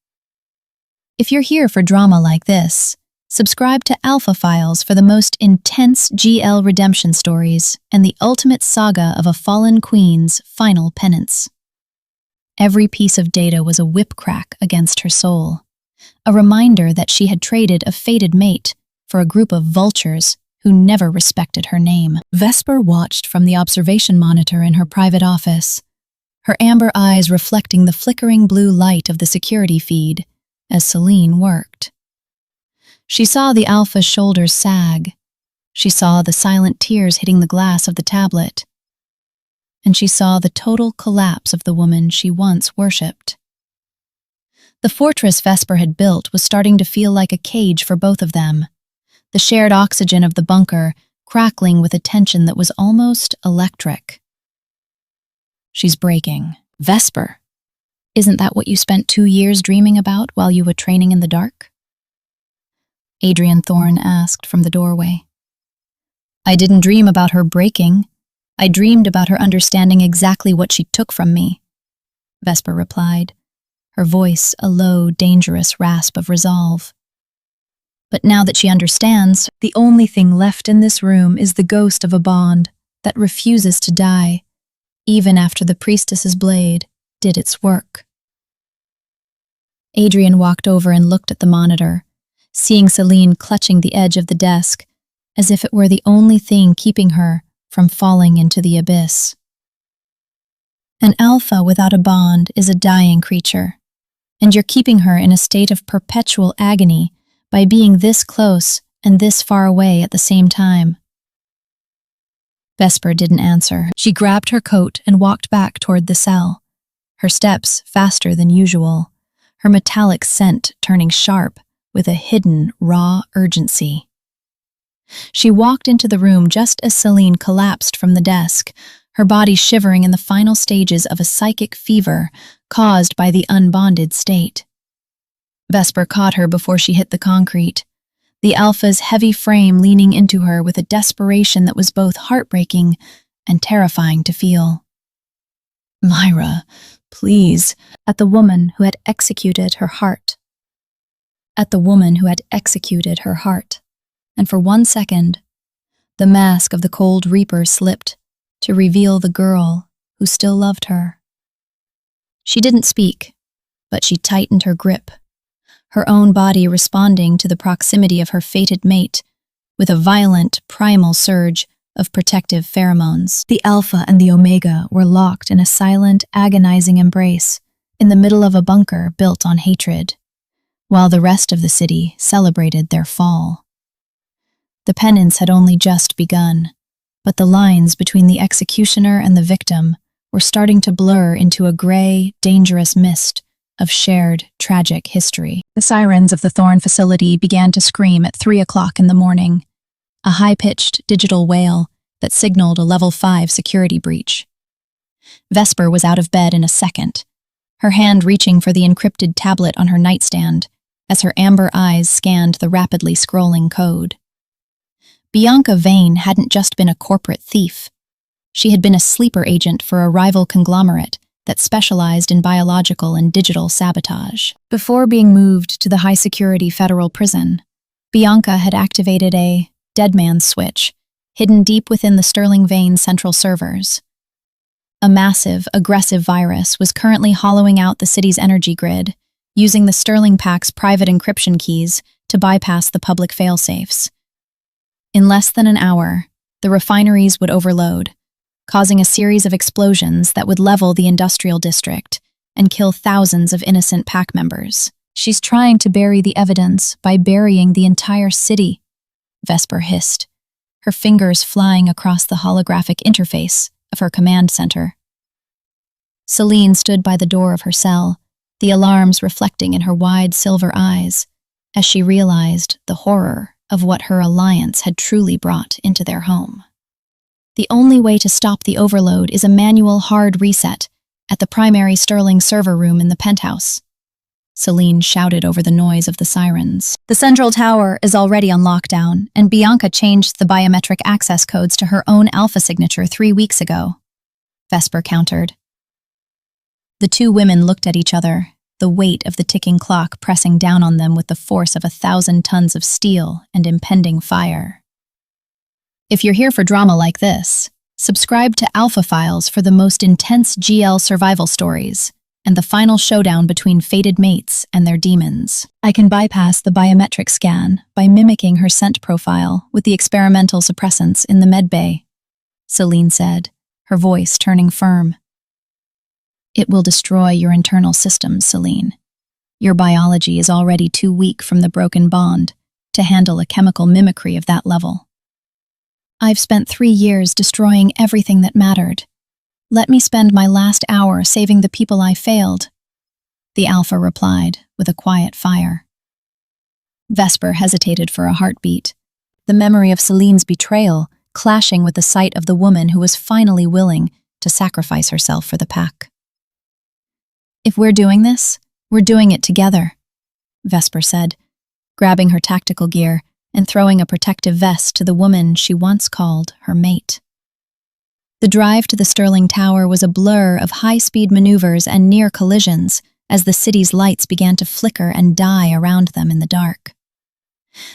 If you're here for drama like this, subscribe to Alpha Files for the most intense GL redemption stories and the ultimate saga of a fallen queen's final penance. Every piece of data was a whip crack against her soul, a reminder that she had traded a fated mate for a group of vultures who never respected her name. Vesper watched from the observation monitor in her private office, her amber eyes reflecting the flickering blue light of the security feed as Selene worked. She saw the alpha's shoulders sag. She saw the silent tears hitting the glass of the tablet. And she saw the total collapse of the woman she once worshipped. The fortress Vesper had built was starting to feel like a cage for both of them, the shared oxygen of the bunker crackling with a tension that was almost electric. She's breaking. Vesper, isn't that what you spent 2 years dreaming about while you were training in the dark? Adrian Thorne asked from the doorway. I didn't dream about her breaking. I dreamed about her understanding exactly what she took from me, Vesper replied, her voice a low, dangerous rasp of resolve. But now that she understands, the only thing left in this room is the ghost of a bond that refuses to die, even after the priestess's blade did its work. Adrian walked over and looked at the monitor, seeing Selene clutching the edge of the desk, as if it were the only thing keeping her from falling into the abyss. An alpha without a bond is a dying creature, and you're keeping her in a state of perpetual agony by being this close and this far away at the same time. Vesper didn't answer. She grabbed her coat and walked back toward the cell, her steps faster than usual, her metallic scent turning sharp with a hidden, raw urgency. She walked into the room just as Selene collapsed from the desk, her body shivering in the final stages of a psychic fever caused by the unbonded state. Vesper caught her before she hit the concrete, the alpha's heavy frame leaning into her with a desperation that was both heartbreaking and terrifying to feel. Myra, please, at the woman who had executed her heart. At the woman who had executed her heart. And for 1 second, the mask of the cold reaper slipped to reveal the girl who still loved her. She didn't speak, but she tightened her grip, her own body responding to the proximity of her fated mate with a violent, primal surge of protective pheromones. The Alpha and the Omega were locked in a silent, agonizing embrace in the middle of a bunker built on hatred, while the rest of the city celebrated their fall. The penance had only just begun, but the lines between the executioner and the victim were starting to blur into a gray, dangerous mist of shared, tragic history. The sirens of the Thorne facility began to scream at 3 o'clock in the morning, a high-pitched digital wail that signaled a level 5 security breach. Vesper was out of bed in a second, her hand reaching for the encrypted tablet on her nightstand as her amber eyes scanned the rapidly scrolling code. Bianca Vane hadn't just been a corporate thief. She had been a sleeper agent for a rival conglomerate that specialized in biological and digital sabotage. Before being moved to the high-security federal prison, Bianca had activated a dead man's switch hidden deep within the Sterling Vane central servers. A massive, aggressive virus was currently hollowing out the city's energy grid, using the Sterling Pack's private encryption keys to bypass the public failsafes. In less than an hour, the refineries would overload, causing a series of explosions that would level the industrial district and kill thousands of innocent pack members. She's trying to bury the evidence by burying the entire city, Vesper hissed, her fingers flying across the holographic interface of her command center. Selene stood by the door of her cell, the alarms reflecting in her wide silver eyes, as she realized the horror of what her alliance had truly brought into their home. The only way to stop the overload is a manual hard reset at the primary Sterling server room in the penthouse, Selene shouted over the noise of the sirens. The central tower is already on lockdown, and Bianca changed the biometric access codes to her own alpha signature 3 weeks ago, Vesper countered. The two women looked at each other, the weight of the ticking clock pressing down on them with the force of 1,000 tons of steel and impending fire. If you're here for drama like this, subscribe to Alpha Files for the most intense GL survival stories and the final showdown between fated mates and their demons. I can bypass the biometric scan by mimicking her scent profile with the experimental suppressants in the medbay, Selene said, her voice turning firm. It will destroy your internal systems, Selene. Your biology is already too weak from the broken bond to handle a chemical mimicry of that level. I've spent 3 years destroying everything that mattered. Let me spend my last hour saving the people I failed, the Alpha replied with a quiet fire. Vesper hesitated for a heartbeat, the memory of Selene's betrayal clashing with the sight of the woman who was finally willing to sacrifice herself for the pack. If we're doing this, we're doing it together, Vesper said, grabbing her tactical gear and throwing a protective vest to the woman she once called her mate. The drive to the Sterling Tower was a blur of high-speed maneuvers and near collisions as the city's lights began to flicker and die around them in the dark.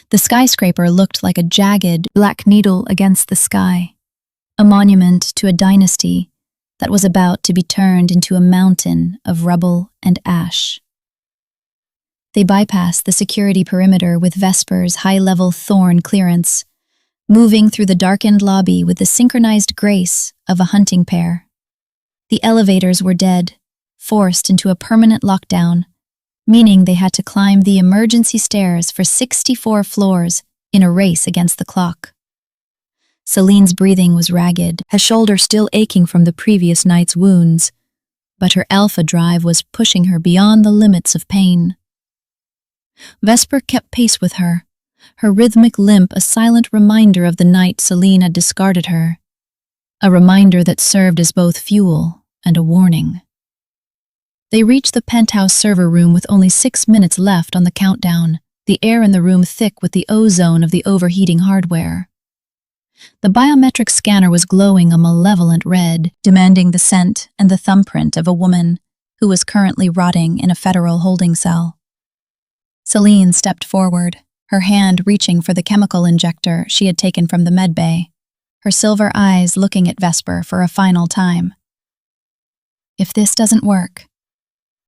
The skyscraper looked like a jagged black needle against the sky, a monument to a dynasty that was about to be turned into a mountain of rubble and ash. They bypassed the security perimeter with Vesper's high-level thorn clearance, moving through the darkened lobby with the synchronized grace of a hunting pair. The elevators were dead, forced into a permanent lockdown, meaning they had to climb the emergency stairs for 64 floors in a race against the clock. Selene's breathing was ragged, her shoulder still aching from the previous night's wounds, but her alpha drive was pushing her beyond the limits of pain. Vesper kept pace with her, her rhythmic limp a silent reminder of the night Selene had discarded her, a reminder that served as both fuel and a warning. They reached the penthouse server room with only 6 minutes left on the countdown, the air in the room thick with the ozone of the overheating hardware. The biometric scanner was glowing a malevolent red, demanding the scent and the thumbprint of a woman who was currently rotting in a federal holding cell. Selene stepped forward, her hand reaching for the chemical injector she had taken from the medbay, her silver eyes looking at Vesper for a final time. If this doesn't work,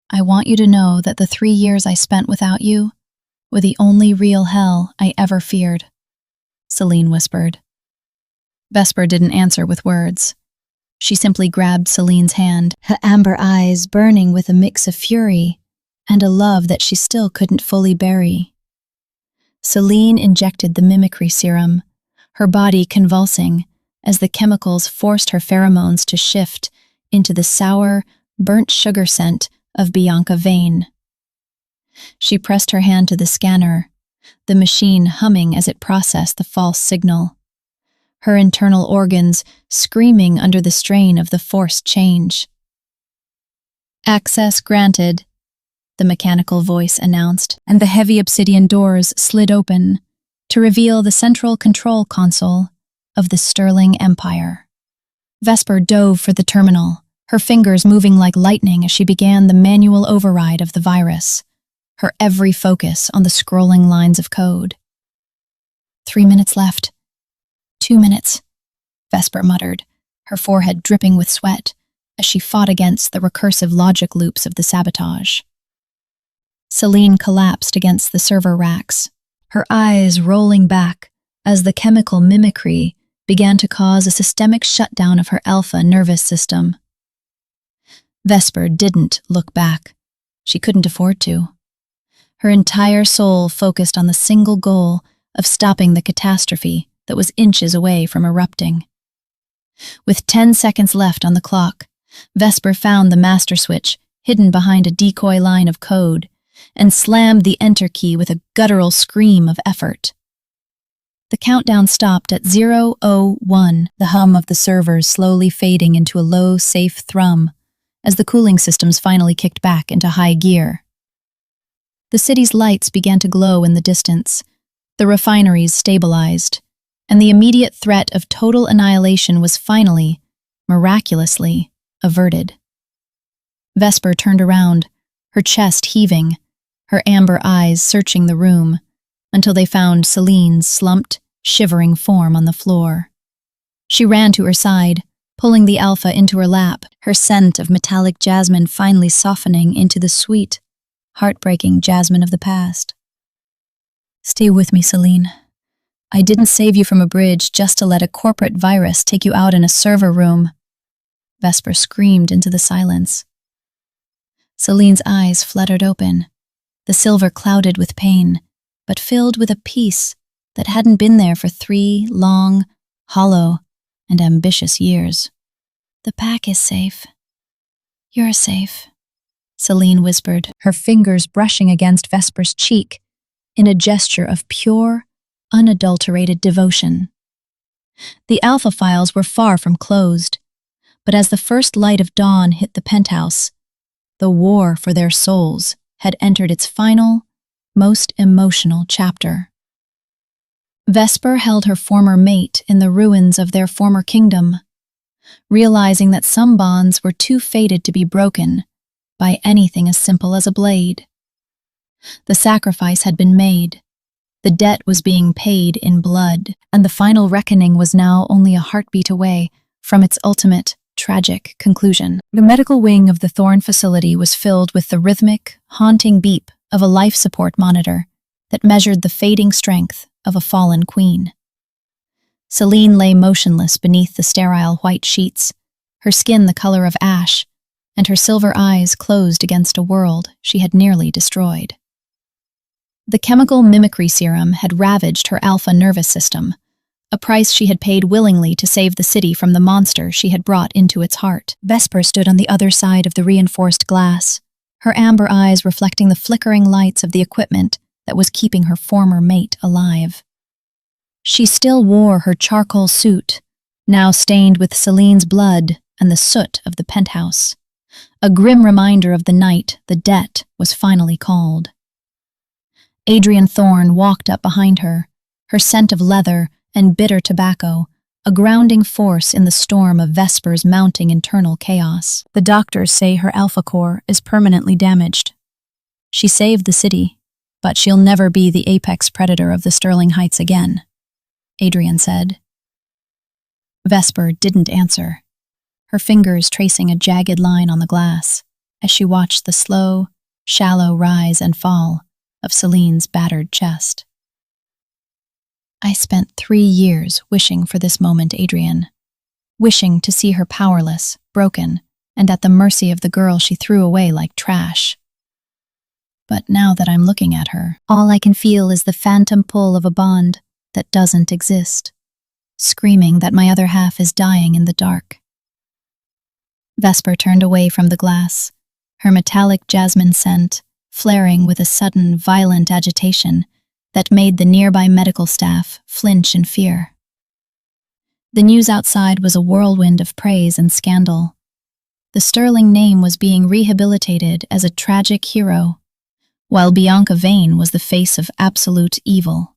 I want you to know that the 3 years I spent without you were the only real hell I ever feared, Selene whispered. Vesper didn't answer with words. She simply grabbed Selene's hand, her amber eyes burning with a mix of fury and a love that she still couldn't fully bury. Selene injected the mimicry serum, her body convulsing as the chemicals forced her pheromones to shift into the sour, burnt sugar scent of Bianca Vane. She pressed her hand to the scanner, the machine humming as it processed the false signal, her internal organs screaming under the strain of the forced change. Access granted, the mechanical voice announced, and the heavy obsidian doors slid open to reveal the central control console of the Sterling Empire. Vesper dove for the terminal, her fingers moving like lightning as she began the manual override of the virus, her every focus on the scrolling lines of code. 3 minutes left. 2 minutes, Vesper muttered, her forehead dripping with sweat as she fought against the recursive logic loops of the sabotage. Selene collapsed against the server racks, her eyes rolling back as the chemical mimicry began to cause a systemic shutdown of her alpha nervous system. Vesper didn't look back. She couldn't afford to. her entire soul focused on the single goal of stopping the catastrophe that was inches away from erupting. With 10 seconds left on the clock, Vesper found the master switch hidden behind a decoy line of code and slammed the enter key with a guttural scream of effort. The countdown stopped at 0:01, the hum of the servers slowly fading into a low, safe thrum as the cooling systems finally kicked back into high gear. The city's lights began to glow in the distance, the refineries stabilized, and the immediate threat of total annihilation was finally, miraculously, averted. Vesper turned around, her chest heaving, her amber eyes searching the room, until they found Selene's slumped, shivering form on the floor. She ran to her side, pulling the Alpha into her lap, her scent of metallic jasmine finally softening into the sweet, heartbreaking jasmine of the past. "Stay with me, Selene. I didn't save you from a bridge just to let a corporate virus take you out in a server room," Vesper screamed into the silence. Selene's eyes fluttered open, the silver clouded with pain, but filled with a peace that hadn't been there for 3 long, hollow, and ambitious years. "The pack is safe. You're safe," Selene whispered, her fingers brushing against Vesper's cheek in a gesture of pure, unadulterated devotion. The Alpha files were far from closed, but as the first light of dawn hit the penthouse, the war for their souls had entered its final, most emotional chapter. Vesper held her former mate in the ruins of their former kingdom, realizing that some bonds were too fated to be broken by anything as simple as a blade. The sacrifice had been made, the debt was being paid in blood, and the final reckoning was now only a heartbeat away from its ultimate, tragic conclusion. The medical wing of the Thorn facility was filled with the rhythmic, haunting beep of a life support monitor that measured the fading strength of a fallen queen. Selene lay motionless beneath the sterile white sheets, her skin the color of ash, and her silver eyes closed against a world she had nearly destroyed. The chemical mimicry serum had ravaged her alpha nervous system, a price she had paid willingly to save the city from the monster she had brought into its heart. Vesper stood on the other side of the reinforced glass, her amber eyes reflecting the flickering lights of the equipment that was keeping her former mate alive. She still wore her charcoal suit, now stained with Selene's blood and the soot of the penthouse, a grim reminder of the night the debt was finally called. Adrian Thorne walked up behind her, her scent of leather and bitter tobacco, a grounding force in the storm of Vesper's mounting internal chaos. "The doctors say her alpha core is permanently damaged. She saved the city, but she'll never be the apex predator of the Sterling Heights again," Adrian said. Vesper didn't answer, her fingers tracing a jagged line on the glass as she watched the slow, shallow rise and fall of Selene's battered chest. "I spent 3 years wishing for this moment, Adrian, wishing to see her powerless, broken, and at the mercy of the girl she threw away like trash. But now that I'm looking at her, all I can feel is the phantom pull of a bond that doesn't exist, screaming that my other half is dying in the dark." Vesper turned away from the glass, her metallic jasmine scent flaring with a sudden, violent agitation that made the nearby medical staff flinch in fear. The news outside was a whirlwind of praise and scandal. The Sterling name was being rehabilitated as a tragic hero, while Bianca Vane was the face of absolute evil.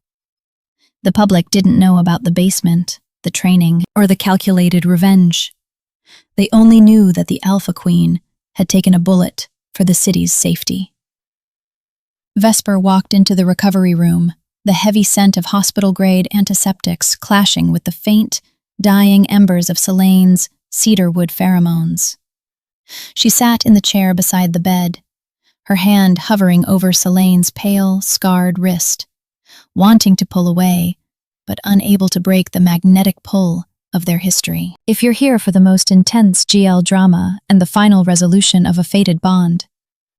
The public didn't know about the basement, the training, or the calculated revenge. They only knew that the Alpha Queen had taken a bullet for the city's safety. Vesper walked into the recovery room, the heavy scent of hospital-grade antiseptics clashing with the faint, dying embers of Selene's cedarwood pheromones. She sat in the chair beside the bed, her hand hovering over Selene's pale, scarred wrist, wanting to pull away, but unable to break the magnetic pull of their history. If you're here for the most intense GL drama and the final resolution of a fated bond,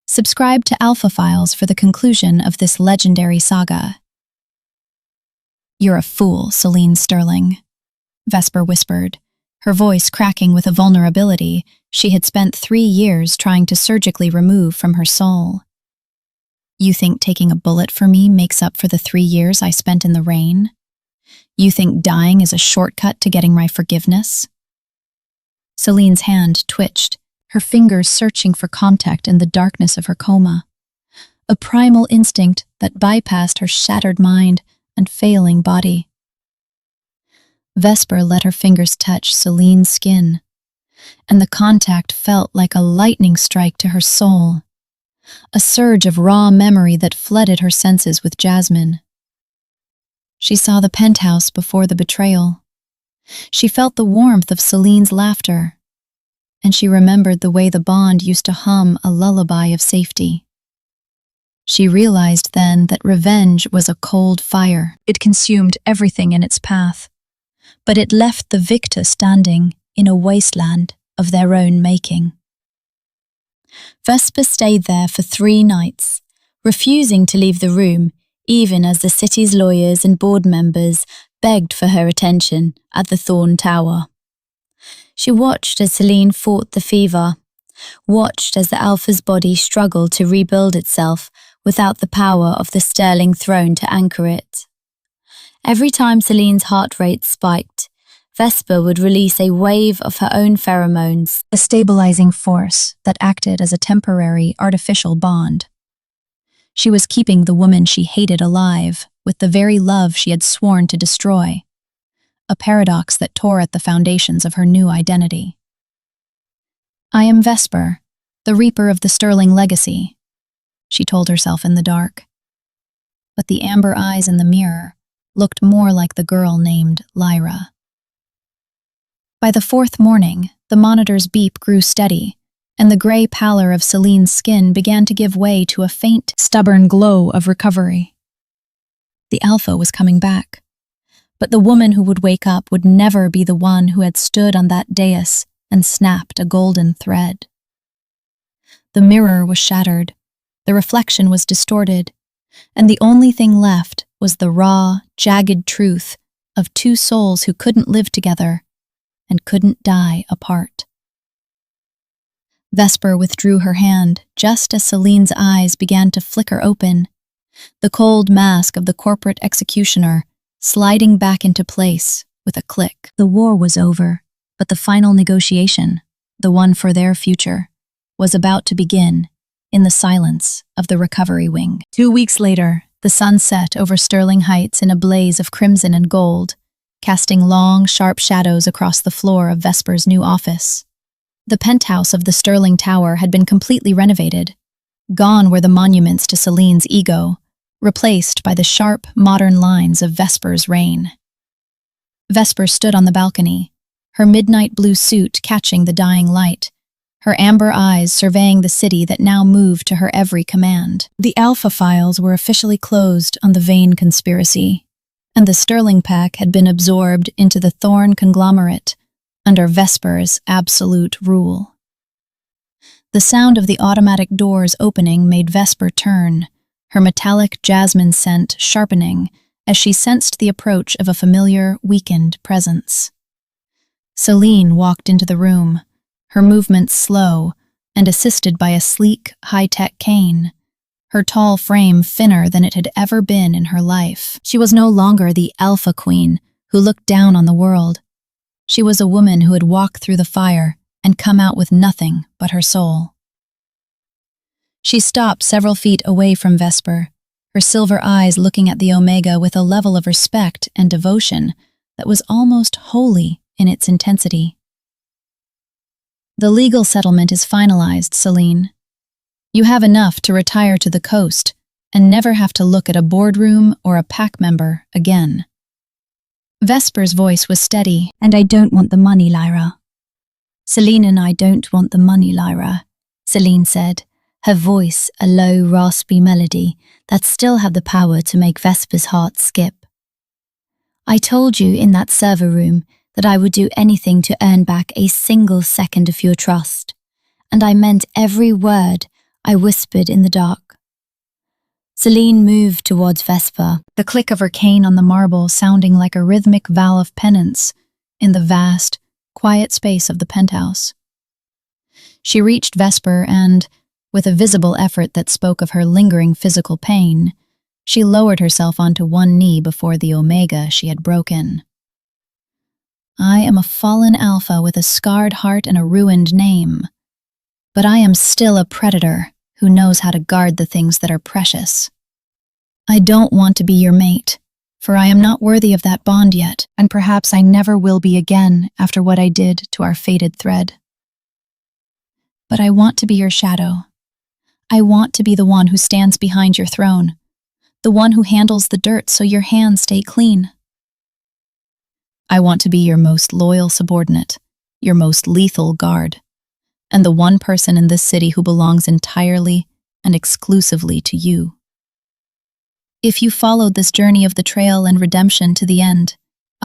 Subscribe to Alpha Files for the conclusion of this legendary saga. "You're a fool, Selene Sterling," Vesper whispered, her voice cracking with a vulnerability she had spent 3 years trying to surgically remove from her soul. "You think taking a bullet for me makes up for the 3 years I spent in the rain? You think dying is a shortcut to getting my forgiveness?" Selene's hand twitched, her fingers searching for contact in the darkness of her coma. A primal instinct that bypassed her shattered mind and failing body. Vesper let her fingers touch Selene's skin, and the contact felt like a lightning strike to her soul, a surge of raw memory that flooded her senses with jasmine. She saw the penthouse before the betrayal. She felt the warmth of Selene's laughter, and she remembered the way the bond used to hum a lullaby of safety. She realized then that revenge was a cold fire. It consumed everything in its path, but it left the victor standing in a wasteland of their own making. Vesper stayed there for 3 nights, refusing to leave the room even as the city's lawyers and board members begged for her attention at the Thorn Tower. She watched as Selene fought the fever, watched as the Alpha's body struggled to rebuild itself without the power of the Sterling throne to anchor it. Every time Selene's heart rate spiked, Vesper would release a wave of her own pheromones, a stabilizing force that acted as a temporary, artificial bond. She was keeping the woman she hated alive with the very love she had sworn to destroy, a paradox that tore at the foundations of her new identity. "I am Vesper, the reaper of the Sterling legacy," she told herself in the dark. But the amber eyes in the mirror looked more like the girl named Lyra. By the 4th morning, the monitor's beep grew steady, and the gray pallor of Selene's skin began to give way to a faint, stubborn glow of recovery. The Alpha was coming back, but the woman who would wake up would never be the one who had stood on that dais and snapped a golden thread. The mirror was shattered, the reflection was distorted, and the only thing left was the raw, jagged truth of 2 souls who couldn't live together and couldn't die apart. Vesper withdrew her hand just as Selene's eyes began to flicker open, the cold mask of the corporate executioner sliding back into place with a click. The war was over, but the final negotiation, the one for their future, was about to begin in the silence of the recovery wing. 2 weeks later, the sun set over Sterling Heights in a blaze of crimson and gold, casting long, sharp shadows across the floor of Vesper's new office. The penthouse of the Sterling Tower had been completely renovated. Gone were the monuments to Selene's ego, replaced by the sharp, modern lines of Vesper's reign. Vesper stood on the balcony, her midnight blue suit catching the dying light, her amber eyes surveying the city that now moved to her every command. The Alpha Files were officially closed on the Vane conspiracy, and the Sterling pack had been absorbed into the Thorn conglomerate under Vesper's absolute rule. The sound of the automatic doors opening made Vesper turn, her metallic jasmine scent sharpening as she sensed the approach of a familiar, weakened presence. Selene walked into the room, her movements slow and assisted by a sleek, high-tech cane, her tall frame thinner than it had ever been in her life. She was no longer the Alpha Queen who looked down on the world. She was a woman who had walked through the fire and come out with nothing but her soul. She stopped several feet away from Vesper, her silver eyes looking at the Omega with a level of respect and devotion that was almost holy in its intensity. "The legal settlement is finalized, Selene. You have enough to retire to the coast and never have to look at a boardroom or a pack member again." Vesper's voice was steady. "And I don't want the money, Lyra." "Selene and I don't want the money, Lyra," Selene said, her voice a low, raspy melody that still had the power to make Vesper's heart skip. "I told you in that server room that I would do anything to earn back a single second of your trust, and I meant every word I whispered in the dark. Selene moved towards Vesper, the click of her cane on the marble sounding like a rhythmic vow of penance in the vast, quiet space of the penthouse. She reached Vesper and, with a visible effort that spoke of her lingering physical pain, she lowered herself onto one knee before the Omega she had broken. I am a fallen alpha with a scarred heart and a ruined name, but I am still a predator who knows how to guard the things that are precious. I don't want to be your mate, for I am not worthy of that bond yet, and perhaps I never will be again after what I did to our fated thread. But I want to be your shadow. I want to be the one who stands behind your throne, the one who handles the dirt so your hands stay clean. I want to be your most loyal subordinate, your most lethal guard, and the one person in this city who belongs entirely and exclusively to you. If you followed this journey of betrayal and redemption to the end,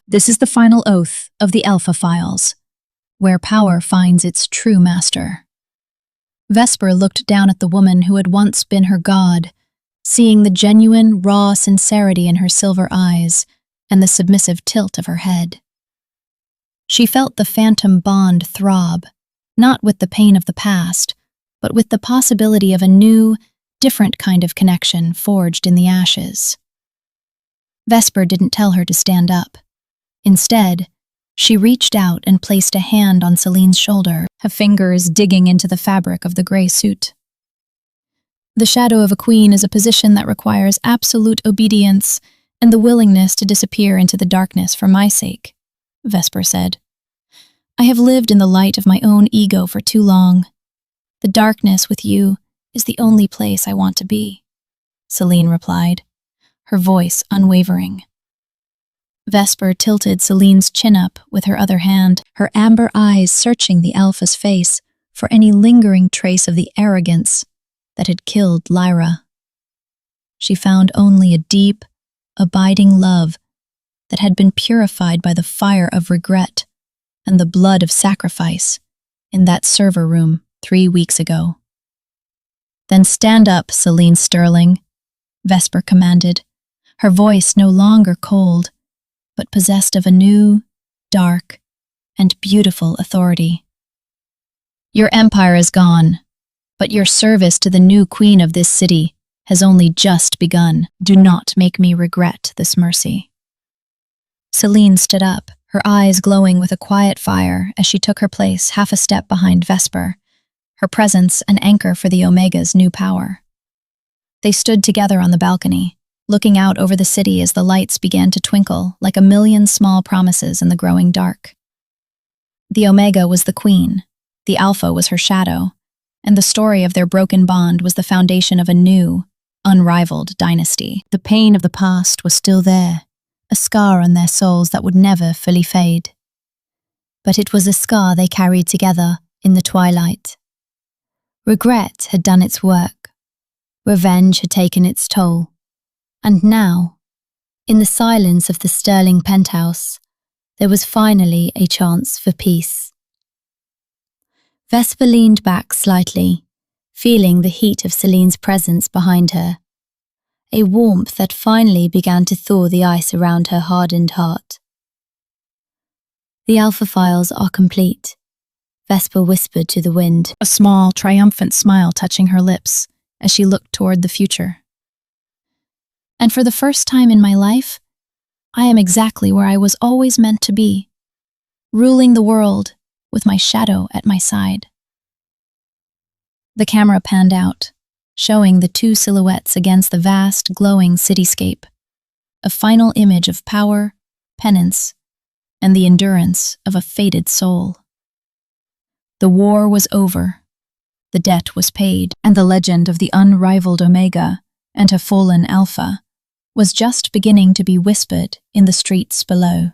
this is the final oath of the Alpha Files, where power finds its true master. Vesper looked down at the woman who had once been her god, seeing the genuine, raw sincerity in her silver eyes and the submissive tilt of her head. She felt the phantom bond throb, not with the pain of the past, but with the possibility of a new, different kind of connection forged in the ashes. Vesper didn't tell her to stand up. Instead, she reached out and placed a hand on Selene's shoulder, her fingers digging into the fabric of the gray suit. The shadow of a queen is a position that requires absolute obedience and the willingness to disappear into the darkness for my sake, Vesper said. I have lived in the light of my own ego for too long. The darkness with you is the only place I want to be, Selene replied, her voice unwavering. Vesper tilted Selene's chin up with her other hand, her amber eyes searching the Alpha's face for any lingering trace of the arrogance that had killed Lyra. She found only a deep, abiding love that had been purified by the fire of regret and the blood of sacrifice in that server room 3 weeks ago. Then stand up, Selene Sterling, Vesper commanded, her voice no longer cold, but possessed of a new, dark, and beautiful authority. Your empire is gone, but your service to the new queen of this city has only just begun. Do not make me regret this mercy. Selene stood up, her eyes glowing with a quiet fire as she took her place half a step behind Vesper, her presence an anchor for the Omega's new power. They stood together on the balcony, looking out over the city as the lights began to twinkle like a million small promises in the growing dark. The Omega was the queen, the Alpha was her shadow, and the story of their broken bond was the foundation of a new, unrivaled dynasty. The pain of the past was still there, a scar on their souls that would never fully fade. But it was a scar they carried together in the twilight. Regret had done its work. Revenge had taken its toll. And now, in the silence of the Sterling penthouse, there was finally a chance for peace. Vesper leaned back slightly, feeling the heat of Selene's presence behind her, a warmth that finally began to thaw the ice around her hardened heart. The Alpha Files are complete, Vesper whispered to the wind, a small, triumphant smile touching her lips as she looked toward the future. And for the first time in my life, I am exactly where I was always meant to be, ruling the world with my shadow at my side. The camera panned out, showing the two silhouettes against the vast, glowing cityscape, a final image of power, penance, and the endurance of a fated soul. The war was over, the debt was paid, and the legend of the unrivaled Omega and her fallen Alpha was just beginning to be whispered in the streets below.